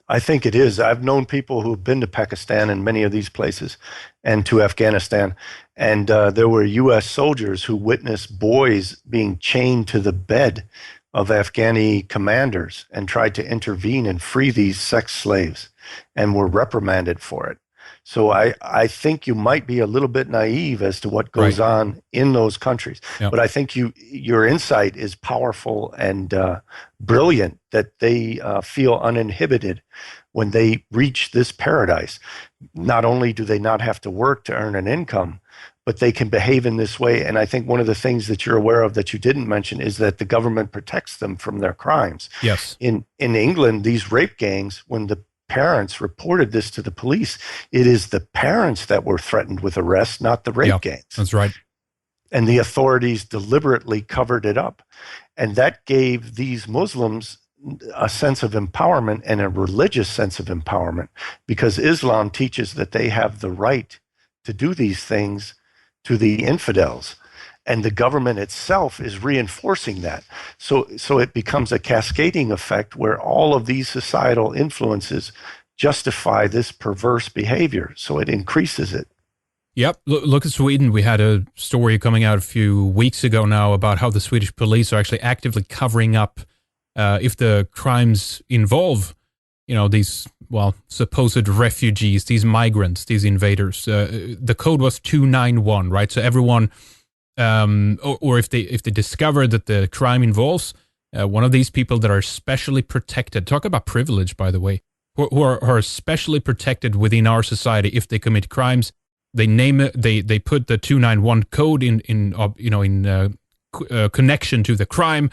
I think it is. I've known people who've been to Pakistan and many of these places, and to Afghanistan, and there were U.S. soldiers who witnessed boys being chained to the bed of Afghani commanders and tried to intervene and free these sex slaves, and were reprimanded for it. So I think you might be a little bit naive as to what goes on in those countries. Yep. But I think your insight is powerful and brilliant, that they feel uninhibited when they reach this paradise. Not only do they not have to work to earn an income, but they can behave in this way. And I think one of the things that you're aware of that you didn't mention is that the government protects them from their crimes. Yes. In England, these rape gangs, when the parents reported this to the police, it is the parents that were threatened with arrest, not the rape gangs. That's right. And the authorities deliberately covered it up. And that gave these Muslims a sense of empowerment, and a religious sense of empowerment, because Islam teaches that they have the right to do these things to the infidels. And the government itself is reinforcing that. So it becomes a cascading effect where all of these societal influences justify this perverse behavior. So it increases it. Yep. Look at Sweden. We had a story coming out a few weeks ago now about how the Swedish police are actually actively covering up if the crimes involve, these, supposed refugees, these migrants, these invaders. The code was 291, right? So everyone, or if they discover that the crime involves one of these people that are specially protected, talk about privilege, by the way, who are specially protected within our society if they commit crimes. They name it. They put the 291 code in connection to the crime,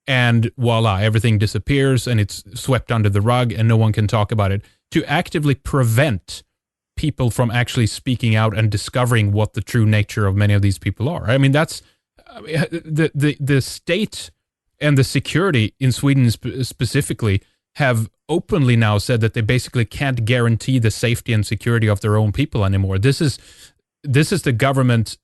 and voila, everything disappears and it's swept under the rug, and no one can talk about it. To actively prevent people from actually speaking out and discovering what the true nature of many of these people are. I mean, that's the state and the security in Sweden specifically have openly now said that they basically can't guarantee the safety and security of their own people anymore. This is the government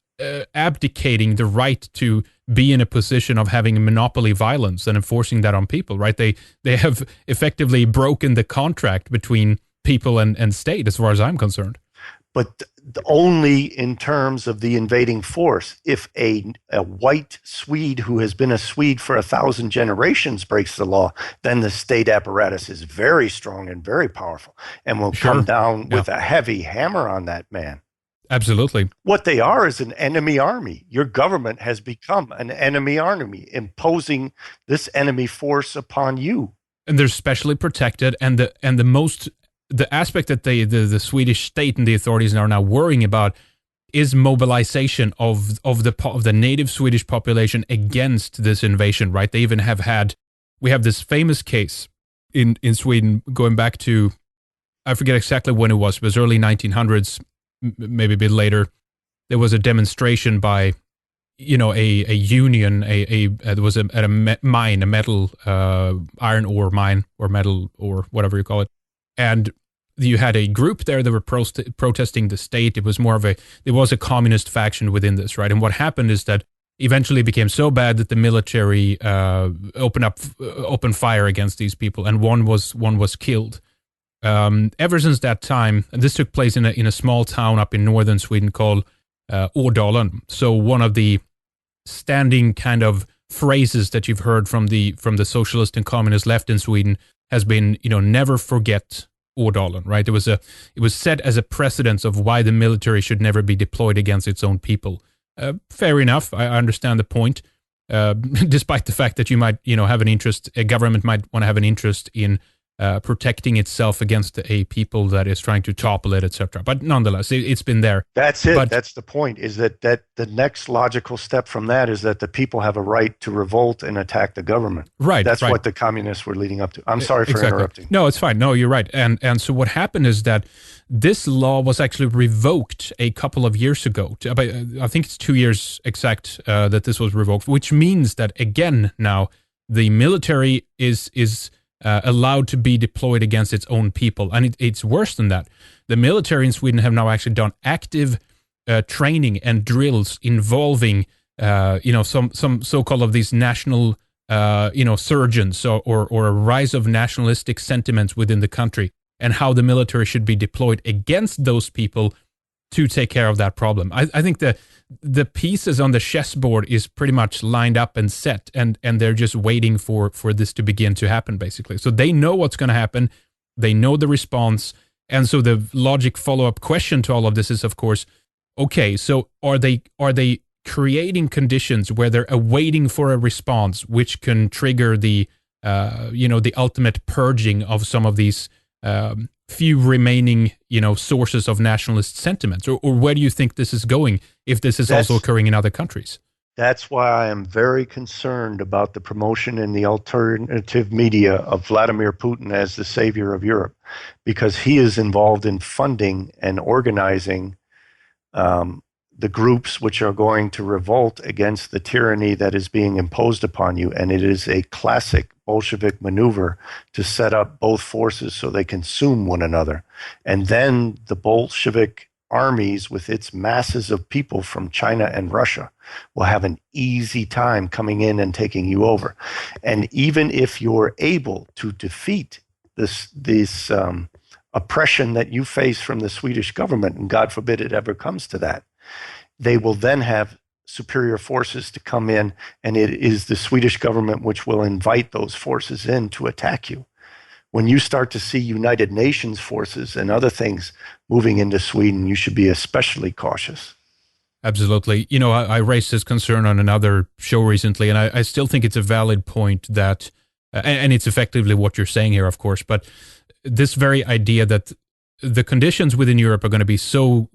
abdicating the right to be in a position of having a monopoly violence and enforcing that on people, right? They have effectively broken the contract between people and state, as far as I'm concerned. But only in terms of the invading force. If a white Swede who has been a Swede for 1,000 generations breaks the law, then the state apparatus is very strong and very powerful and will come down with a heavy hammer on that man. Absolutely. What they are is an enemy army. Your government has become an enemy army, imposing this enemy force upon you. And they're specially protected, and the aspect that the Swedish state and the authorities are now worrying about is mobilization of the native Swedish population against this invasion, right? They even we have this famous case in Sweden going back to, I forget exactly when it was early 1900s, maybe a bit later. There was a demonstration by, a union, there was at a mine, a metal, iron ore mine, or metal, or whatever you call it. And you had a group there that were protesting the state. It was there was a communist faction within this, right? And what happened is that eventually it became so bad that the military opened fire against these people, and one was killed. Ever since that time, and this took place in a small town up in northern Sweden called Ådalen. So one of the standing kind of phrases that you've heard from the socialist and communist left in Sweden has been, never forget Ådalen, right? It was set as a precedent of why the military should never be deployed against its own people. Fair enough. I understand the point. Despite the fact that you might, have an interest, a government might want to have an interest in protecting itself against a people that is trying to topple it, etc. But nonetheless, it's been there. That's it. That's the point, is that the next logical step from that is that the people have a right to revolt and attack the government. Right. That's what the communists were leading up to. I'm sorry for interrupting. No, it's fine. No, you're right. And so what happened is that this law was actually revoked a couple of years ago. I think it's 2 years exact that this was revoked, which means that, again, now the military is allowed to be deployed against its own people. And it's worse than that. The military in Sweden have now actually done active training and drills involving, some so-called of these national, surgeons or a rise of nationalistic sentiments within the country, and how the military should be deployed against those people to take care of that problem. I think the pieces on the chessboard is pretty much lined up and set, and they're just waiting for this to begin to happen, basically. So they know what's going to happen. They know the response. And so the logic follow-up question to all of this is, of course, okay, so are they creating conditions where they're awaiting for a response which can trigger the ultimate purging of some of these few remaining, sources of nationalist sentiments? Or where do you think this is going if this is also occurring in other countries? That's why I am very concerned about the promotion in the alternative media of Vladimir Putin as the savior of Europe, because he is involved in funding and organizing the groups which are going to revolt against the tyranny that is being imposed upon you. And it is a classic Bolshevik maneuver to set up both forces so they consume one another. And then the Bolshevik armies, with its masses of people from China and Russia, will have an easy time coming in and taking you over. And even if you're able to defeat these oppression that you face from the Swedish government, and God forbid it ever comes to that, they will then have superior forces to come in, and it is the Swedish government which will invite those forces in to attack you. When you start to see United Nations forces and other things moving into Sweden, you should be especially cautious. Absolutely. You know, I raised this concern on another show recently, and I still think it's a valid point that, and it's effectively what you're saying here, of course, but this very idea that the conditions within Europe are going to be so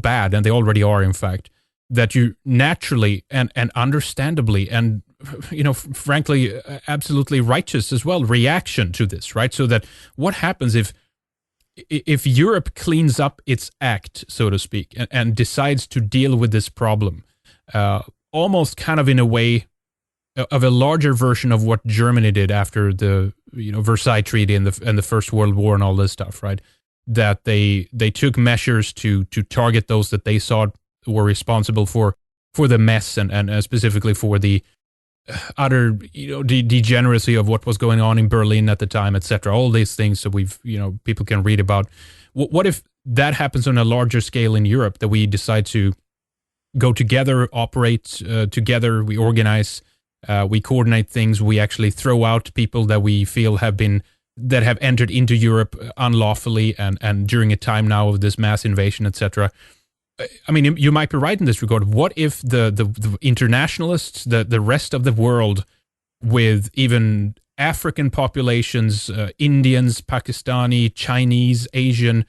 bad, and they already are, in fact, that you naturally and understandably and, you know, frankly, absolutely righteous as well, reaction to this, right? So that what happens if Europe cleans up its act, so to speak, and decides to deal with this problem, almost kind of in a way of a larger version of what Germany did after the, you know, Versailles Treaty and the First World War and all this stuff, right? That they took measures to target those that they saw were responsible for the mess and specifically for the utter, you know, degeneracy of what was going on in Berlin at the time, etc. All these things that we've, you know, people can read about. What if that happens on a larger scale in Europe, that we decide to go together, operate together, we organize, we coordinate things, we actually throw out people that we feel have entered into Europe unlawfully and during a time now of this mass invasion, etc. I mean, you might be right in this regard. What if the internationalists, the rest of the world, with even African populations, Indians, Pakistani, Chinese, Asian,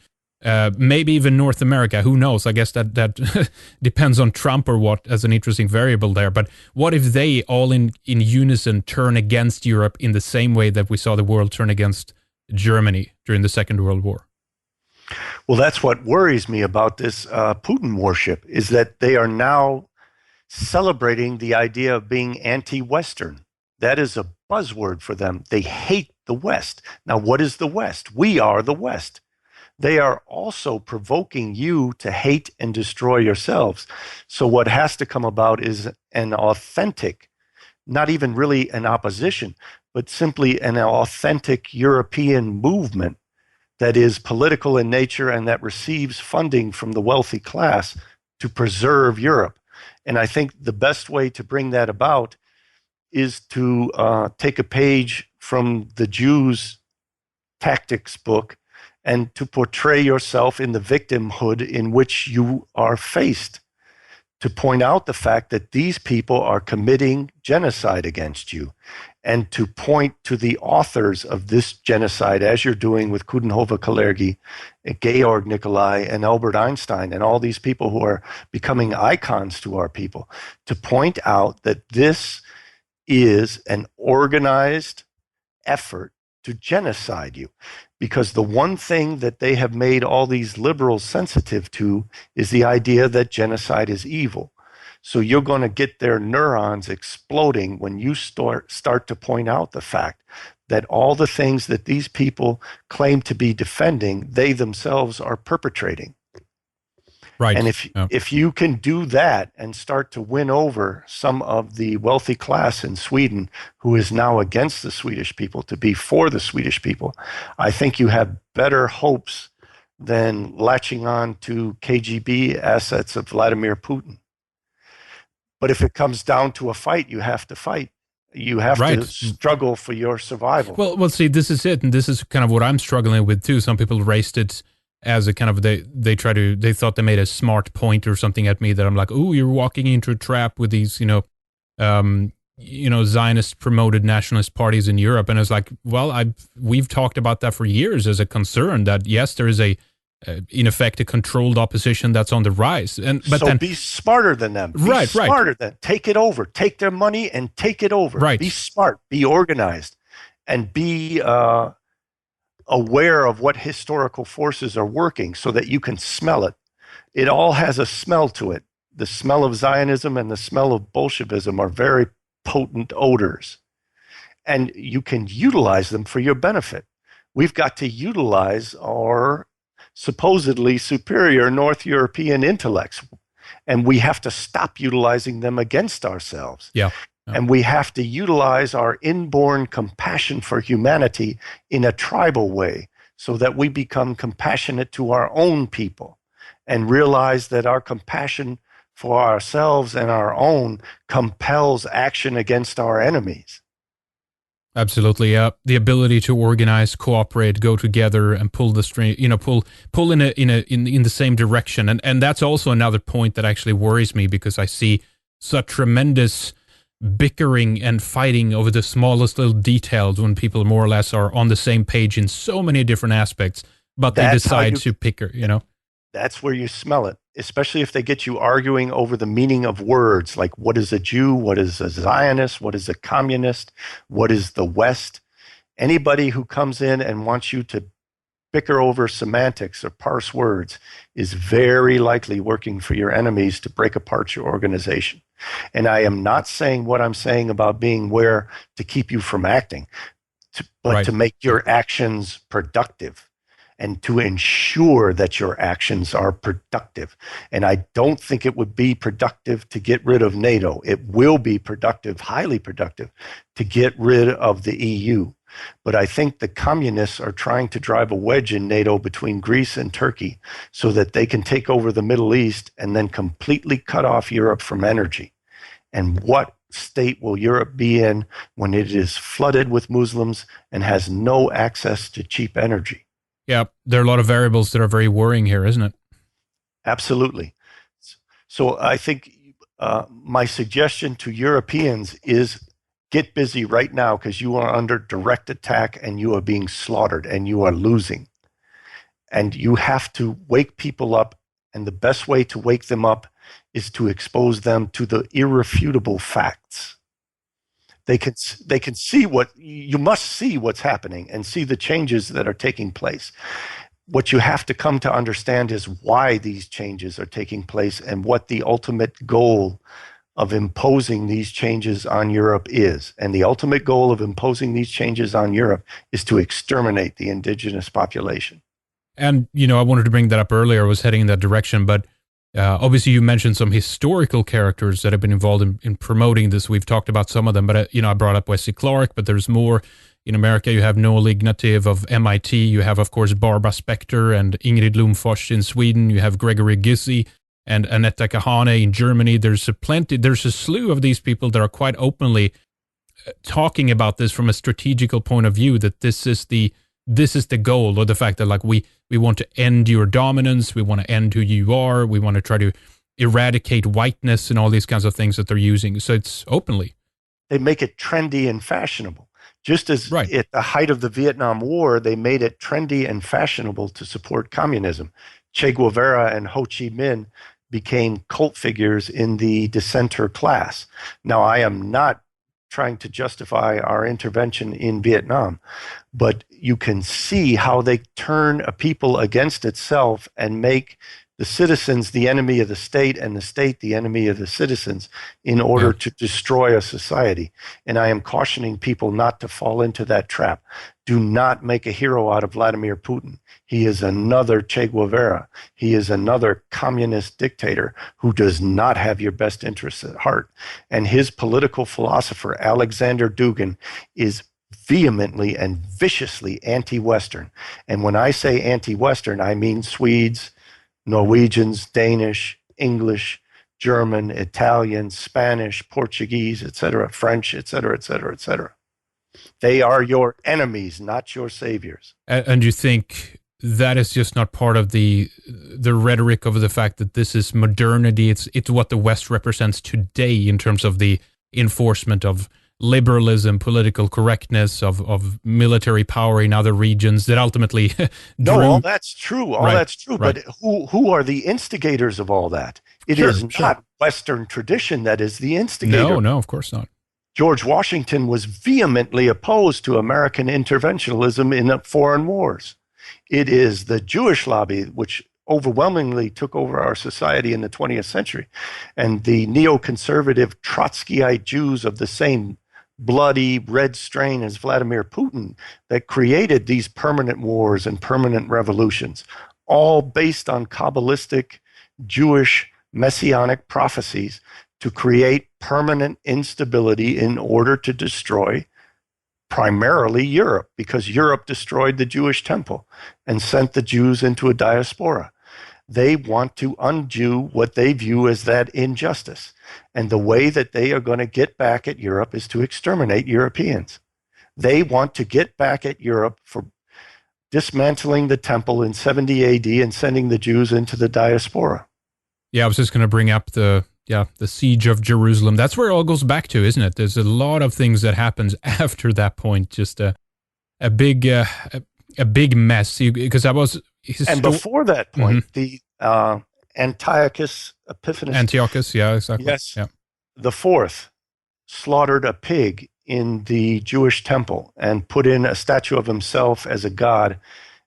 maybe even North America, who knows? I guess that depends on Trump or what as an interesting variable there. But what if they all in unison turn against Europe in the same way that we saw the world turn against Germany during the Second World War? Well, that's what worries me about this Putin worship, is that they are now celebrating the idea of being anti-Western. That is a buzzword for them. They hate the West. Now, what is the West? We are the West. They are also provoking you to hate and destroy yourselves. So what has to come about is an authentic, not even really an opposition, but simply an authentic European movement that is political in nature and that receives funding from the wealthy class to preserve Europe. And I think the best way to bring that about is to take a page from the Jews' tactics book and to portray yourself in the victimhood in which you are faced, to point out the fact that these people are committing genocide against you, and to point to the authors of this genocide, as you're doing with Coudenhove, Kalergi, Georg Nikolai, and Albert Einstein, and all these people who are becoming icons to our people, to point out that this is an organized effort to genocide you. Because the one thing that they have made all these liberals sensitive to is the idea that genocide is evil. So you're going to get their neurons exploding when you start to point out the fact that all the things that these people claim to be defending, they themselves are perpetrating. Right. And if you can do that and start to win over some of the wealthy class in Sweden who is now against the Swedish people to be for the Swedish people, I think you have better hopes than latching on to KGB assets of Vladimir Putin. But if it comes down to a fight, you have to fight. You have to struggle for your survival. Well, see, this is it. And this is kind of what I'm struggling with too. Some people raised it as a kind of, they thought they made a smart point or something at me that I'm like, oh, you're walking into a trap with these, Zionist promoted nationalist parties in Europe. And it's like, well, we've talked about that for years as a concern that yes, there is in effect, a controlled opposition that's on the rise. But be smarter than them. Be smarter than. Take it over. Take their money and take it over. Right. Be smart. Be organized. And be aware of what historical forces are working so that you can smell it. It all has a smell to it. The smell of Zionism and the smell of Bolshevism are very potent odors. And you can utilize them for your benefit. We've got to utilize our supposedly superior North European intellects, and we have to stop utilizing them against ourselves. Yeah. And we have to utilize our inborn compassion for humanity in a tribal way so that we become compassionate to our own people and realize that our compassion for ourselves and our own compels action against our enemies. Absolutely, yeah. The ability to organize, cooperate, go together, and pull the string, pull in the same direction, and that's also another point that actually worries me, because I see such tremendous bickering and fighting over the smallest little details when people more or less are on the same page in so many different aspects, but they decide to picker, That's where you smell it, especially if they get you arguing over the meaning of words, like what is a Jew, what is a Zionist, what is a communist, what is the West. Anybody who comes in and wants you to bicker over semantics or parse words is very likely working for your enemies to break apart your organization. And I am not saying what I'm saying about being where to keep you from acting, but to make your actions productive, and to ensure that your actions are productive. And I don't think it would be productive to get rid of NATO. It will be productive, highly productive, to get rid of the EU. But I think the communists are trying to drive a wedge in NATO between Greece and Turkey so that they can take over the Middle East and then completely cut off Europe from energy. And what state will Europe be in when it is flooded with Muslims and has no access to cheap energy? Yeah, there are a lot of variables that are very worrying here, isn't it? Absolutely. So I think my suggestion to Europeans is get busy right now, because you are under direct attack and you are being slaughtered and you are losing. And you have to wake people up. And the best way to wake them up is to expose them to the irrefutable facts. They can see you must see what's happening and see the changes that are taking place. What you have to come to understand is why these changes are taking place and what the ultimate goal of imposing these changes on Europe is. And the ultimate goal of imposing these changes on Europe is to exterminate the indigenous population. And, I wanted to bring that up earlier. I was heading in that direction, but obviously you mentioned some historical characters that have been involved in promoting this. We've talked about some of them, but, I brought up Wesley Clark, but there's more. In America, you have Noel Ignatieff of MIT. You have, of course, Barbara Specter and Ingrid Lundfors in Sweden. You have Gregory Gysi and Annette Kahane in Germany. There's a slew of these people that are quite openly talking about this from a strategical point of view, that this is the goal, or the fact that like we want to end your dominance, we want to end who you are, we want to try to eradicate whiteness and all these kinds of things that they're using. So it's openly. They make it trendy and fashionable. Just as at the height of the Vietnam War, they made it trendy and fashionable to support communism. Che Guevara and Ho Chi Minh became cult figures in the dissenter class. Now, I am not trying to justify our intervention in Vietnam, but you can see how they turn a people against itself and make the citizens the enemy of the state and the state the enemy of the citizens in order to destroy a society. And I am cautioning people not to fall into that trap. Do not make a hero out of Vladimir Putin. He is another Che Guevara. He is another communist dictator who does not have your best interests at heart. And his political philosopher, Alexander Dugin, is vehemently and viciously anti-Western. And when I say anti-Western, I mean Swedes, Norwegians, Danish, English, German, Italian, Spanish, Portuguese, etc., French, etc., etc., etc. They are your enemies, not your saviors. And you think that is just not part of the rhetoric of the fact that this is modernity? It's what the West represents today in terms of the enforcement of liberalism, political correctness, of military power in other regions that ultimately No, all that's true. All that's true. But who are the instigators of all that? It is not Western tradition that is the instigator. No, of course not. George Washington was vehemently opposed to American interventionism in foreign wars. It is the Jewish lobby which overwhelmingly took over our society in the 20th century, and the neoconservative Trotskyite Jews of the same bloody red strain as Vladimir Putin that created these permanent wars and permanent revolutions, all based on Kabbalistic Jewish messianic prophecies to create permanent instability in order to destroy primarily Europe, because Europe destroyed the Jewish temple and sent the Jews into a diaspora. They want to undo what they view as that injustice. And the way that they are going to get back at Europe is to exterminate Europeans. They want to get back at Europe for dismantling the temple in 70 AD and sending the Jews into the diaspora. Yeah, I was just going to bring up the siege of Jerusalem. That's where it all goes back to, isn't it? There's a lot of things that happens after that point. Just a big mess. Because I was and before that point, the Antiochus Epiphanes. Antiochus, yeah, exactly. Yes, yeah. The fourth slaughtered a pig in the Jewish temple and put in a statue of himself as a god,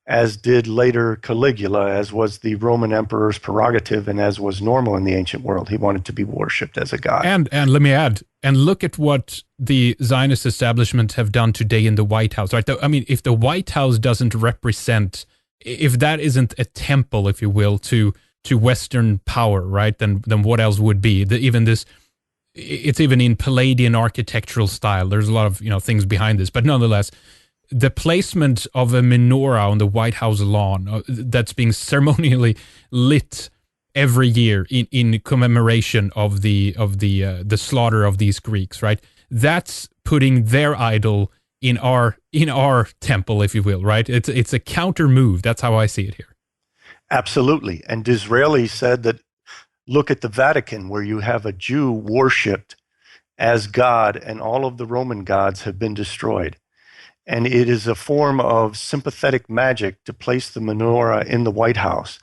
as did later Caligula, as was the Roman emperor's prerogative and as was normal in the ancient world. He wanted to be worshipped as a god. And let me add, and look at what the Zionist establishment have done today in the White House, right? I mean, if the White House doesn't represent, if that isn't a temple, if you will, to Western power, right, then what else would be? It's even in Palladian architectural style. There's a lot of things behind this, but nonetheless, the placement of a menorah on the White House lawn that's being ceremonially lit every year in commemoration of the slaughter of these Greeks, right? That's putting their idol in our temple, if you will, right? It's a counter move. That's how I see it here. Absolutely. And Disraeli said that, look at the Vatican, where you have a Jew worshipped as God, and all of the Roman gods have been destroyed. And it is a form of sympathetic magic to place the menorah in the White House,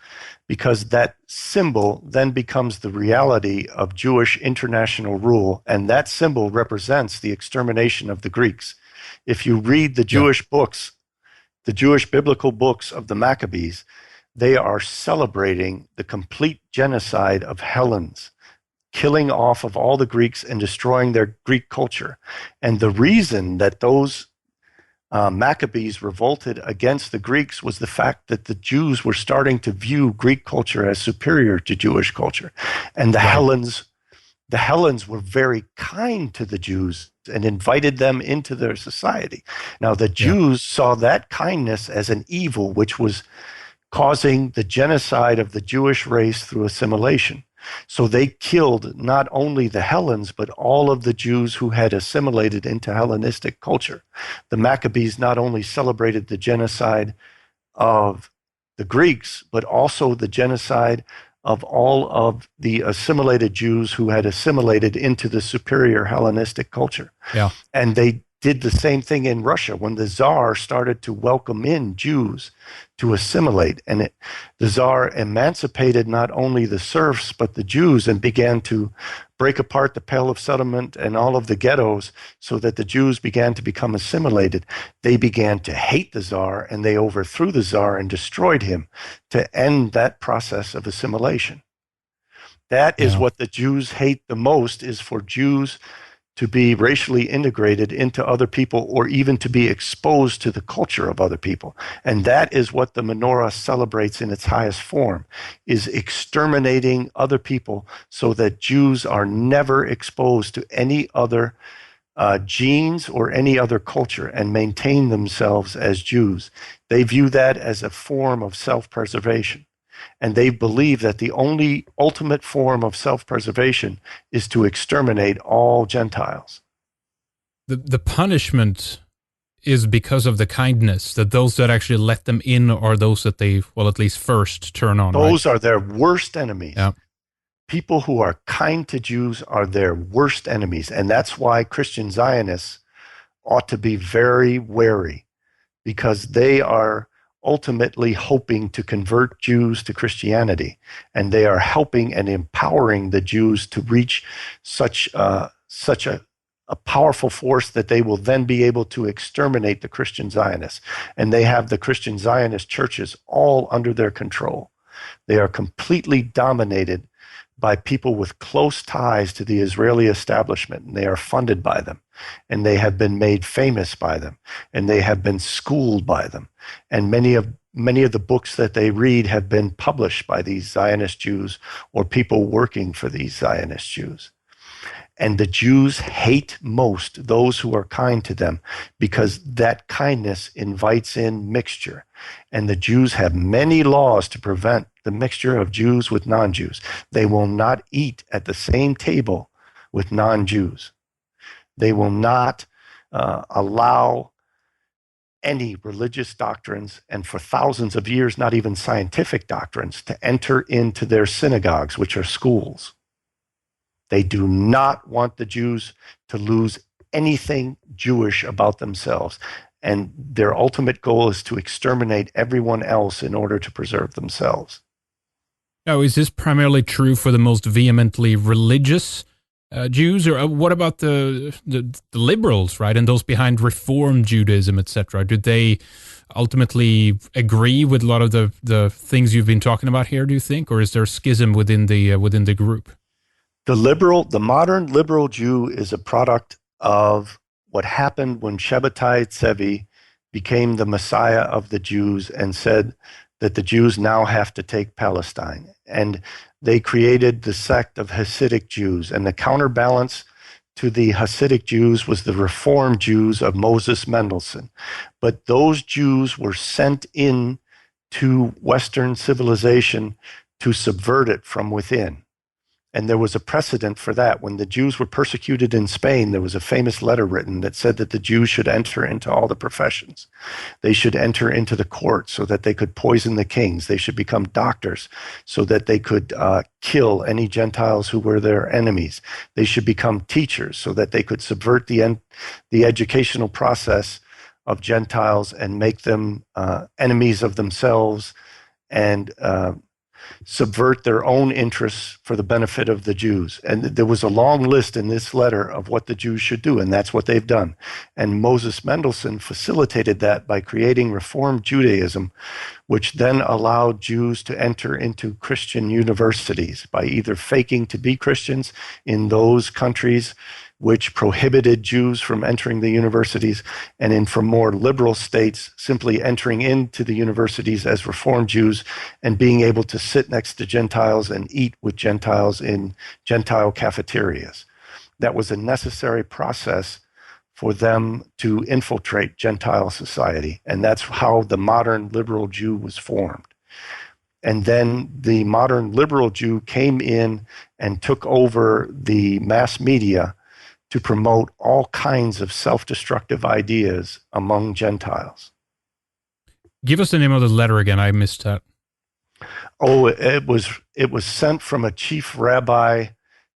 because that symbol then becomes the reality of Jewish international rule, and that symbol represents the extermination of the Greeks. If you read the Jewish books, the Jewish biblical books of the Maccabees, they are celebrating the complete genocide of Hellenes, killing off of all the Greeks and destroying their Greek culture. And the reason that those Maccabees revolted against the Greeks was the fact that the Jews were starting to view Greek culture as superior to Jewish culture. And the Hellenes were very kind to the Jews and invited them into their society. Now, the Jews saw that kindness as an evil, which was causing the genocide of the Jewish race through assimilation. So they killed not only the Hellenes, but all of the Jews who had assimilated into Hellenistic culture. The Maccabees not only celebrated the genocide of the Greeks, but also the genocide of all of the assimilated Jews who had assimilated into the superior Hellenistic culture. Yeah. And they did the same thing in Russia when the Tsar started to welcome in Jews to assimilate. And the Tsar emancipated not only the serfs, but the Jews, and began to break apart the Pale of Settlement and all of the ghettos so that the Jews began to become assimilated. They began to hate the Tsar, and they overthrew the Tsar and destroyed him to end that process of assimilation. That is what the Jews hate the most, is for Jews to be racially integrated into other people, or even to be exposed to the culture of other people. And that is what the menorah celebrates in its highest form, is exterminating other people so that Jews are never exposed to any other genes or any other culture, and maintain themselves as Jews. They view that as a form of self-preservation. And they believe that the only ultimate form of self-preservation is to exterminate all Gentiles. The punishment is because of the kindness, that those that actually let them in are those that they, well, at least first turn on. Those are their worst enemies. Yeah. People who are kind to Jews are their worst enemies. And that's why Christian Zionists ought to be very wary, because they are ultimately hoping to convert Jews to Christianity, and they are helping and empowering the Jews to reach such a powerful force that they will then be able to exterminate the Christian Zionists. And they have the Christian Zionist churches all under their control. They are completely dominated by people with close ties to the Israeli establishment, and they are funded by them, and they have been made famous by them, and they have been schooled by them. And many of the books that they read have been published by these Zionist Jews or people working for these Zionist Jews. And the Jews hate most those who are kind to them because that kindness invites in mixture. And the Jews have many laws to prevent the mixture of Jews with non-Jews. They will not eat at the same table with non-Jews. They will not allow any religious doctrines, and for thousands of years, not even scientific doctrines, to enter into their synagogues, which are schools. They do not want the Jews to lose anything Jewish about themselves. And their ultimate goal is to exterminate everyone else in order to preserve themselves. Now, is this primarily true for the most vehemently religious Jews, or what about the liberals, right, and those behind Reform Judaism, etc.? Did they ultimately agree with a lot of the things you've been talking about here, do you think, or is there a schism within the group? The modern liberal Jew is a product of what happened when Shabbatai Tzvi became the Messiah of the Jews and said that the Jews now have to take Palestine. And they created the sect of Hasidic Jews. And the counterbalance to the Hasidic Jews was the Reform Jews of Moses Mendelssohn. But those Jews were sent in to Western civilization to subvert it from within. And there was a precedent for that. When the Jews were persecuted in Spain, there was a famous letter written that said that the Jews should enter into all the professions. They should enter into the court so that they could poison the kings. They should become doctors so that they could kill any Gentiles who were their enemies. They should become teachers so that they could subvert the educational process of Gentiles and make them enemies of themselves and subvert their own interests for the benefit of the Jews. And there was a long list in this letter of what the Jews should do, and that's what they've done. And Moses Mendelssohn facilitated that by creating Reform Judaism, which then allowed Jews to enter into Christian universities by either faking to be Christians in those countries which prohibited Jews from entering the universities, and in from more liberal states, simply entering into the universities as Reform Jews and being able to sit next to Gentiles and eat with Gentiles in Gentile cafeterias. That was a necessary process for them to infiltrate Gentile society, and that's how the modern liberal Jew was formed. And then the modern liberal Jew came in and took over the mass media to promote all kinds of self-destructive ideas among Gentiles. Give us the name of the letter again. I missed that. Oh, it was sent from a chief rabbi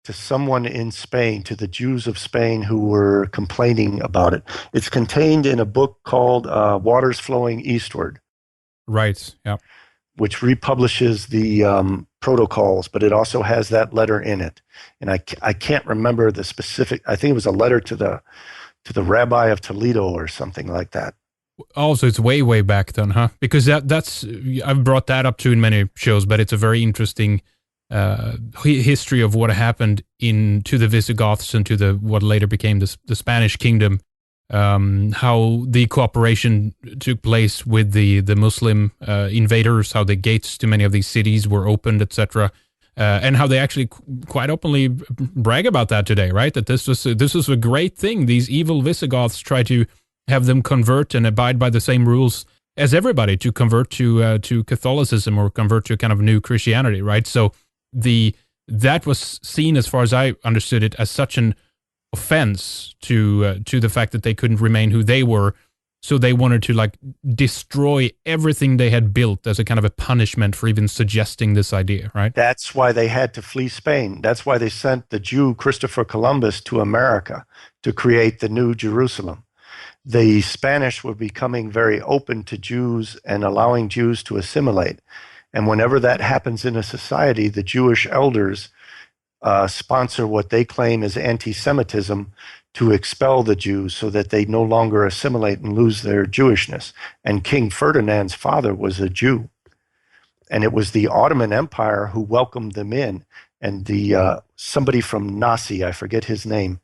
to someone in Spain, to the Jews of Spain who were complaining about it. It's contained in a book called Waters Flowing Eastward. Right, yeah. Which republishes the protocols, but it also has that letter in it. And I can't remember the specific. I think it was a letter to the rabbi of Toledo or something like that. Also, it's way back then, huh? Because that's I've brought that up too in many shows, but it's a very interesting history of what happened to the Visigoths and to what later became the Spanish kingdom. How the cooperation took place with the Muslim invaders, how the gates to many of these cities were opened, etc., and how they actually quite openly brag about that today, right? That this was a great thing. These evil Visigoths try to have them convert and abide by the same rules as everybody, to convert to Catholicism or convert to a kind of new Christianity, right? So that was seen, as far as I understood it, as such an offense to the fact that they couldn't remain who they were, so they wanted to destroy everything they had built as a kind of a punishment for even suggesting this idea, right? That's why they had to flee Spain. That's why they sent the Jew Christopher Columbus to America to create the New Jerusalem. The Spanish were becoming very open to Jews and allowing Jews to assimilate. And whenever that happens in a society, the Jewish elders sponsor what they claim is anti-Semitism to expel the Jews so that they no longer assimilate and lose their Jewishness. And King Ferdinand's father was a Jew. And it was the Ottoman Empire who welcomed them in. And somebody from Nasi, I forget his name,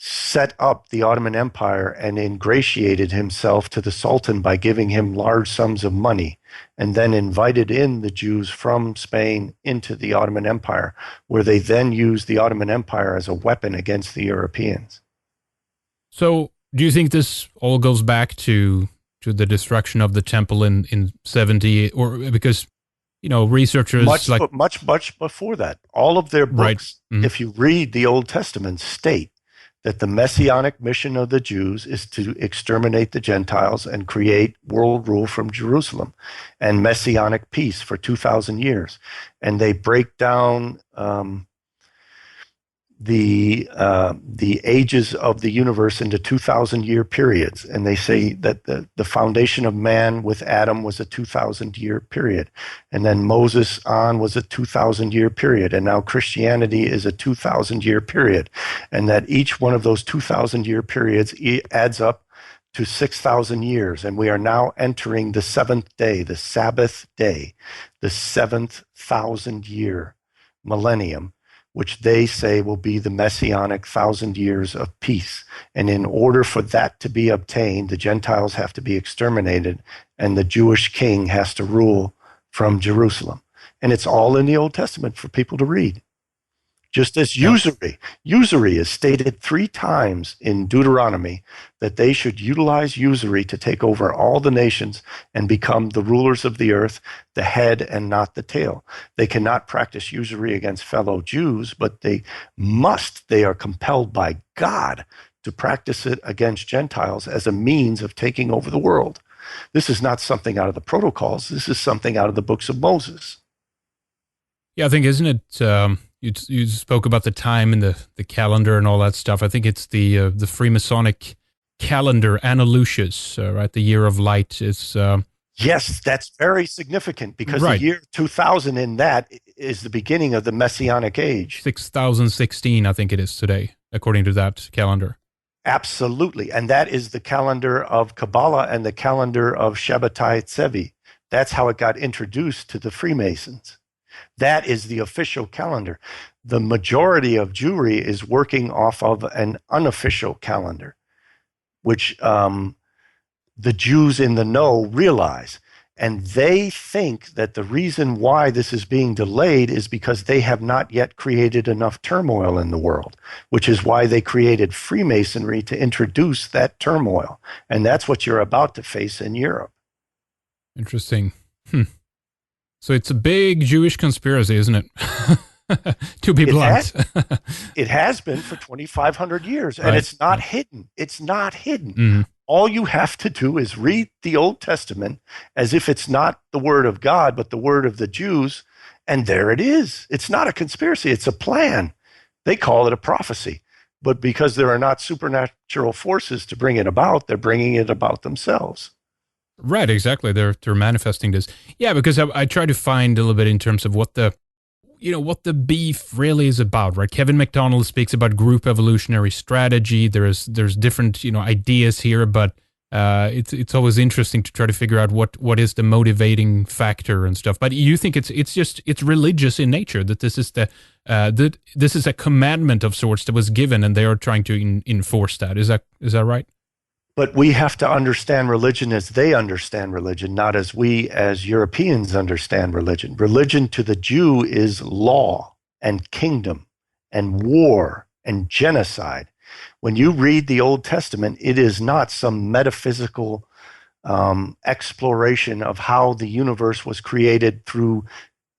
set up the Ottoman Empire and ingratiated himself to the Sultan by giving him large sums of money, and then invited in the Jews from Spain into the Ottoman Empire, where they then used the Ottoman Empire as a weapon against the Europeans. So, do you think this all goes back to the destruction of the temple in 70, or because researchers much before that, all of their books, right. Mm-hmm. if you read the Old Testament, state that the messianic mission of the Jews is to exterminate the Gentiles and create world rule from Jerusalem and messianic peace for 2,000 years. And they break down the ages of the universe into 2,000-year periods. And they say that the foundation of man with Adam was a 2,000-year period. And then Moses on was a 2,000-year period. And now Christianity is a 2,000-year period. And that each one of those 2,000-year periods adds up to 6,000 years. And we are now entering the seventh day, the Sabbath day, the 7,000-year millennium, which they say will be the messianic 1,000 years of peace. And in order for that to be obtained, the Gentiles have to be exterminated, and the Jewish king has to rule from Jerusalem. And it's all in the Old Testament for people to read. Just as usury. Usury is stated 3 times in Deuteronomy, that they should utilize usury to take over all the nations and become the rulers of the earth, the head and not the tail. They cannot practice usury against fellow Jews, but they are compelled by God to practice it against Gentiles as a means of taking over the world. This is not something out of the protocols. This is something out of the books of Moses. Yeah, I think, isn't it... You spoke about the time and the calendar and all that stuff. I think it's the Freemasonic calendar, Anna Lucius, right? The year of light is... Yes, that's very significant, because right. The year 2000 in that is the beginning of the Messianic age. 6016, I think it is today, according to that calendar. Absolutely. And that is the calendar of Kabbalah and the calendar of Shabbatai Tzevi. That's how it got introduced to the Freemasons. That is the official calendar. The majority of Jewry is working off of an unofficial calendar, which the Jews in the know realize. And they think that the reason why this is being delayed is because they have not yet created enough turmoil in the world, which is why they created Freemasonry to introduce that turmoil. And that's what you're about to face in Europe. Interesting. So it's a big Jewish conspiracy, isn't it? To be blunt. It has been for 2,500 years, and it's not hidden. It's not hidden. Mm-hmm. All you have to do is read the Old Testament as if it's not the word of God, but the word of the Jews, and there it is. It's not a conspiracy. It's a plan. They call it a prophecy. But because there are not supernatural forces to bring it about, they're bringing it about themselves. Right, exactly. They're manifesting this. Yeah, because I try to find a little bit in terms of what the beef really is about, right? Kevin McDonald speaks about group evolutionary strategy. There's different, ideas here, but it's always interesting to try to figure out what is the motivating factor and stuff. But you think it's religious in nature, that this is this is a commandment of sorts that was given, and they are trying to enforce that. Is that right? But we have to understand religion as they understand religion, not as we as Europeans understand religion. Religion to the Jew is law and kingdom and war and genocide. When you read the Old Testament, it is not some metaphysical exploration of how the universe was created through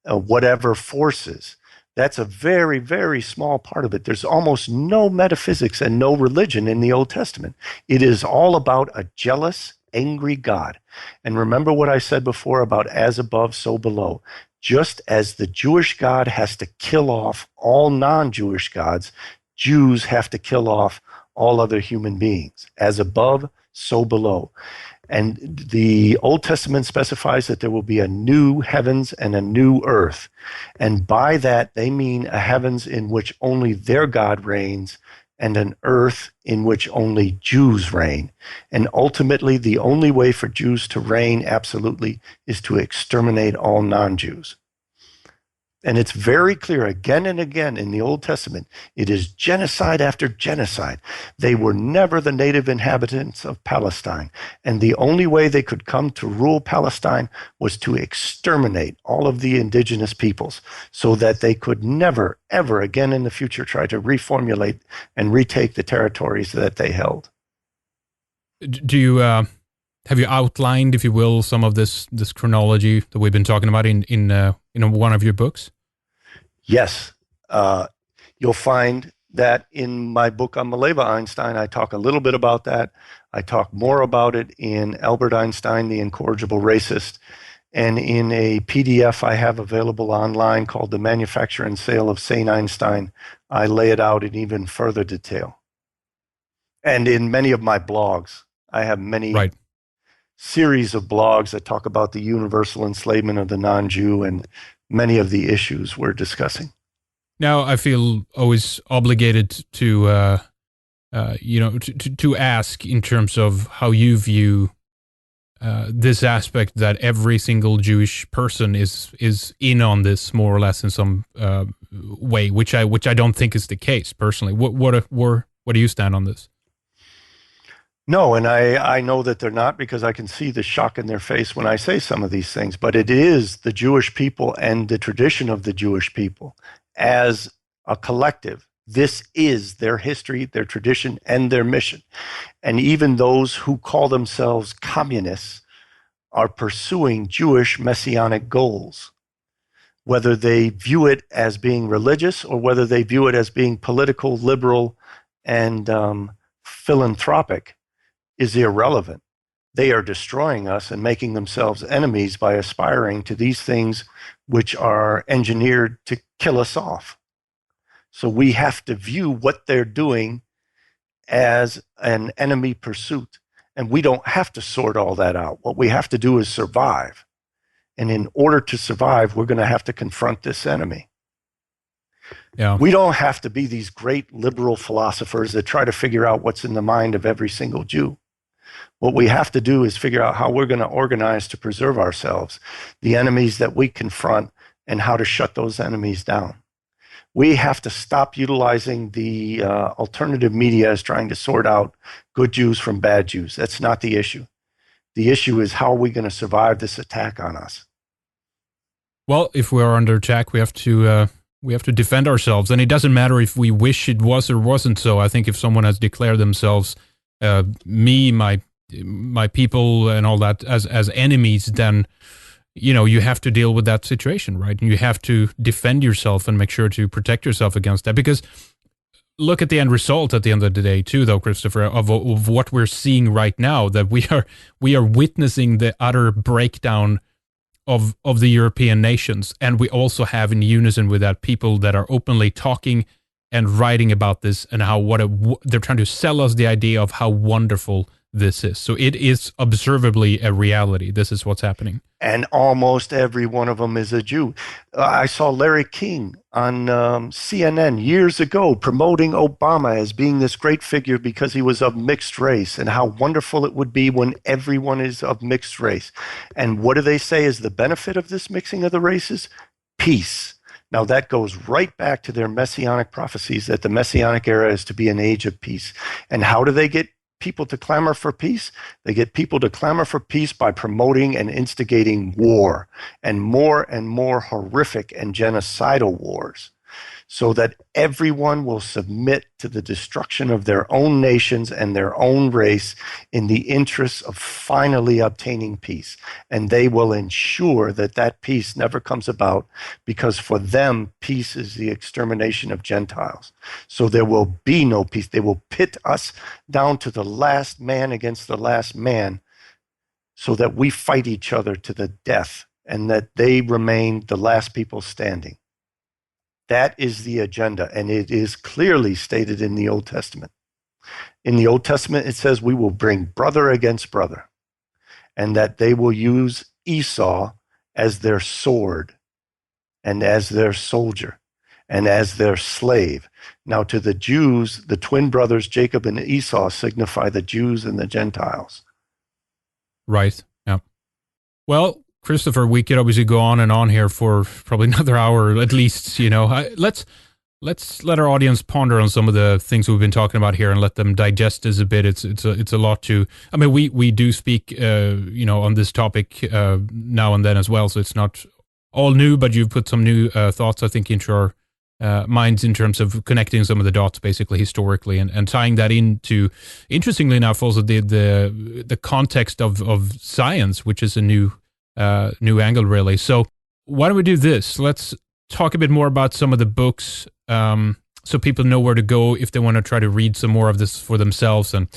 whatever forces. That's a very, very small part of it. There's almost no metaphysics and no religion in the Old Testament. It is all about a jealous, angry God. And remember what I said before about as above, so below. Just as the Jewish God has to kill off all non-Jewish gods, Jews have to kill off all other human beings. As above, so below. And the Old Testament specifies that there will be a new heavens and a new earth. And by that, they mean a heavens in which only their God reigns and an earth in which only Jews reign. And ultimately, the only way for Jews to reign absolutely is to exterminate all non-Jews. And it's very clear again and again in the Old Testament. It is genocide after genocide. They were never the native inhabitants of Palestine. And the only way they could come to rule Palestine was to exterminate all of the indigenous peoples so that they could never, ever again in the future try to reformulate and retake the territories that they held. Do you have you outlined, if you will, some of this chronology that we've been talking about in one of your books? Yes, you'll find that in my book on Maleva Einstein, I talk a little bit about that. I talk more about it in Albert Einstein, the Incorrigible Racist, and in a PDF I have available online called The Manufacture and Sale of Sane Einstein. I lay it out in even further detail. And in many of my blogs, I have many series of blogs that talk about the universal enslavement of the non-Jew and many of the issues we're discussing. Now, I feel always obligated to, to ask in terms of how you view this aspect that every single Jewish person is in on this more or less in some way, which I don't think is the case personally. What do you stand on this? No, and I know that they're not, because I can see the shock in their face when I say some of these things, but it is the Jewish people and the tradition of the Jewish people as a collective. This is their history, their tradition, and their mission. And even those who call themselves communists are pursuing Jewish messianic goals, whether they view it as being religious or whether they view it as being political, liberal, and philanthropic is irrelevant. They are destroying us and making themselves enemies by aspiring to these things which are engineered to kill us off. So we have to view what they're doing as an enemy pursuit. And we don't have to sort all that out. What we have to do is survive. And in order to survive, we're going to have to confront this enemy. Yeah. We don't have to be these great liberal philosophers that try to figure out what's in the mind of every single Jew. What we have to do is figure out how we're going to organize to preserve ourselves, the enemies that we confront, and how to shut those enemies down. We have to stop utilizing the alternative media as trying to sort out good Jews from bad Jews. That's not the issue. The issue is, how are we going to survive this attack on us? Well, if we are under attack, we have to defend ourselves, and it doesn't matter if we wish it was or wasn't so. I think if someone has declared themselves, me, my people, and all that as enemies, then you have to deal with that situation, right? And you have to defend yourself and make sure to protect yourself against that. Because look at the end result at the end of the day, too, though, Christopher, of what we're seeing right now, that we are witnessing the utter breakdown of the European nations, and we also have in unison with that people that are openly talking and writing about this and how they're trying to sell us the idea of how wonderful this is. So it is observably a reality. This is what's happening. And almost every one of them is a Jew. I saw Larry King on CNN years ago promoting Obama as being this great figure because he was of mixed race, and how wonderful it would be when everyone is of mixed race. And what do they say is the benefit of this mixing of the races? Peace. Now that goes right back to their messianic prophecies that the messianic era is to be an age of peace. And how do they get people to clamor for peace? They get people to clamor for peace by promoting and instigating war, and more horrific and genocidal wars, so that everyone will submit to the destruction of their own nations and their own race in the interests of finally obtaining peace. And they will ensure that that peace never comes about, because for them, peace is the extermination of Gentiles. So there will be no peace. They will pit us down to the last man against the last man, so that we fight each other to the death, and that they remain the last people standing. That is the agenda, and it is clearly stated in the Old Testament. In the Old Testament, it says we will bring brother against brother, and that they will use Esau as their sword and as their soldier and as their slave. Now, to the Jews, the twin brothers Jacob and Esau signify the Jews and the Gentiles. Right. Yeah. Well, Christopher, we could obviously go on and on here for probably another hour at least. Let's let our audience ponder on some of the things we've been talking about here and let them digest this a bit. It's a lot to. I mean, we do speak on this topic now and then as well, so it's not all new, but you've put some new thoughts, I think, into our minds in terms of connecting some of the dots, basically historically, and tying that into, interestingly enough, also the context of science, which is a new angle, really. So why don't we do this? Let's talk a bit more about some of the books, so people know where to go if they want to try to read some more of this for themselves, and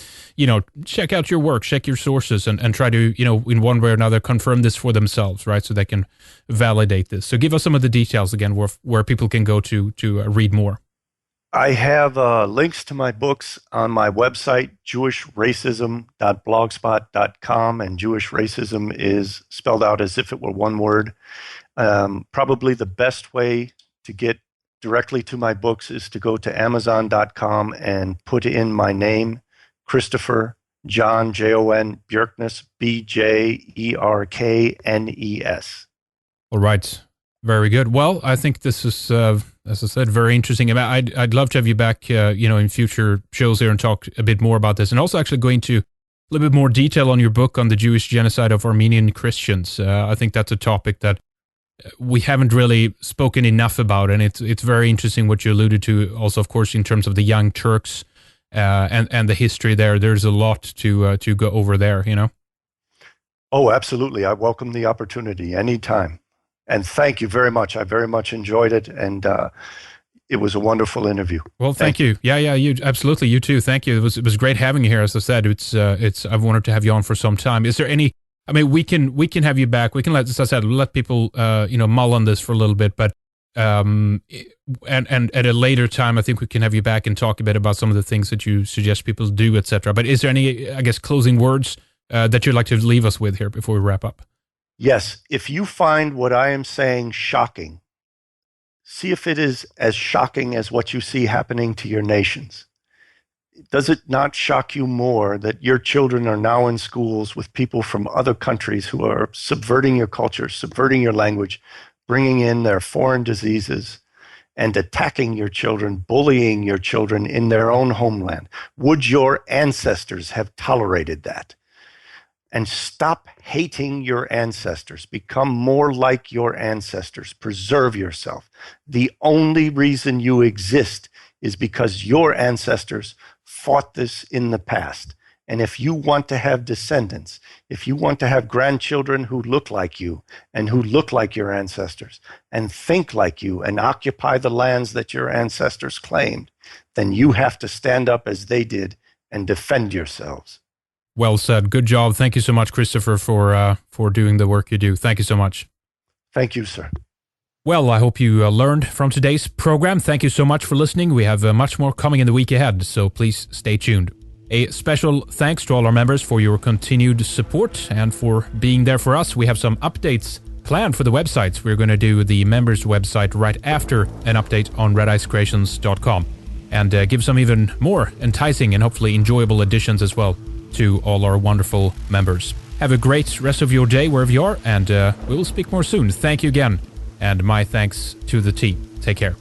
check out your work, check your sources, and try to in one way or another confirm this for themselves, right? So they can validate this. So give us some of the details again, where people can go to read more. I have links to my books on my website, jewishlacism.blogspot.com, and Jewish racism is spelled out as if it were one word. Probably the best way to get directly to my books is to go to Amazon.com and put in my name, Christopher John, Jon, Bjerknes, Bjerknes. All right. Very good. Well, I think this is, as I said, very interesting. I'd love to have you back, in future shows here and talk a bit more about this, and also actually go into a little bit more detail on your book on the Jewish genocide of Armenian Christians. I think that's a topic that we haven't really spoken enough about, and it's very interesting what you alluded to. Also, of course, in terms of the Young Turks and the history there, there's a lot to go over there. Oh, absolutely! I welcome the opportunity anytime. And thank you very much. I very much enjoyed it, and it was a wonderful interview. Well, thank you. Yeah, you absolutely. You too. Thank you. It was great having you here. As I said, I've wanted to have you on for some time. Is there any? I mean, we can have you back. We can let people mull on this for a little bit, but and at a later time, I think we can have you back and talk a bit about some of the things that you suggest people do, etc. But is there any, I guess, closing words that you'd like to leave us with here before we wrap up? Yes. If you find what I am saying shocking, see if it is as shocking as what you see happening to your nations. Does it not shock you more that your children are now in schools with people from other countries who are subverting your culture, subverting your language, bringing in their foreign diseases, and attacking your children, bullying your children in their own homeland? Would your ancestors have tolerated that? And stop hating your ancestors. Become more like your ancestors. Preserve yourself. The only reason you exist is because your ancestors fought this in the past. And if you want to have descendants, if you want to have grandchildren who look like you and who look like your ancestors and think like you and occupy the lands that your ancestors claimed, then you have to stand up as they did and defend yourselves. Well said. Good job. Thank you so much, Christopher, for doing the work you do. Thank you so much. Thank you, sir. Well, I hope you learned from today's program. Thank you so much for listening. We have much more coming in the week ahead, so please stay tuned. A special thanks to all our members for your continued support and for being there for us. We have some updates planned for the websites. We're going to do the members website right after an update on redicecreations.com and give some even more enticing and hopefully enjoyable additions as well to all our wonderful members. Have a great rest of your day wherever you are, and we will speak more soon. Thank you again, and my thanks to the team. Take care.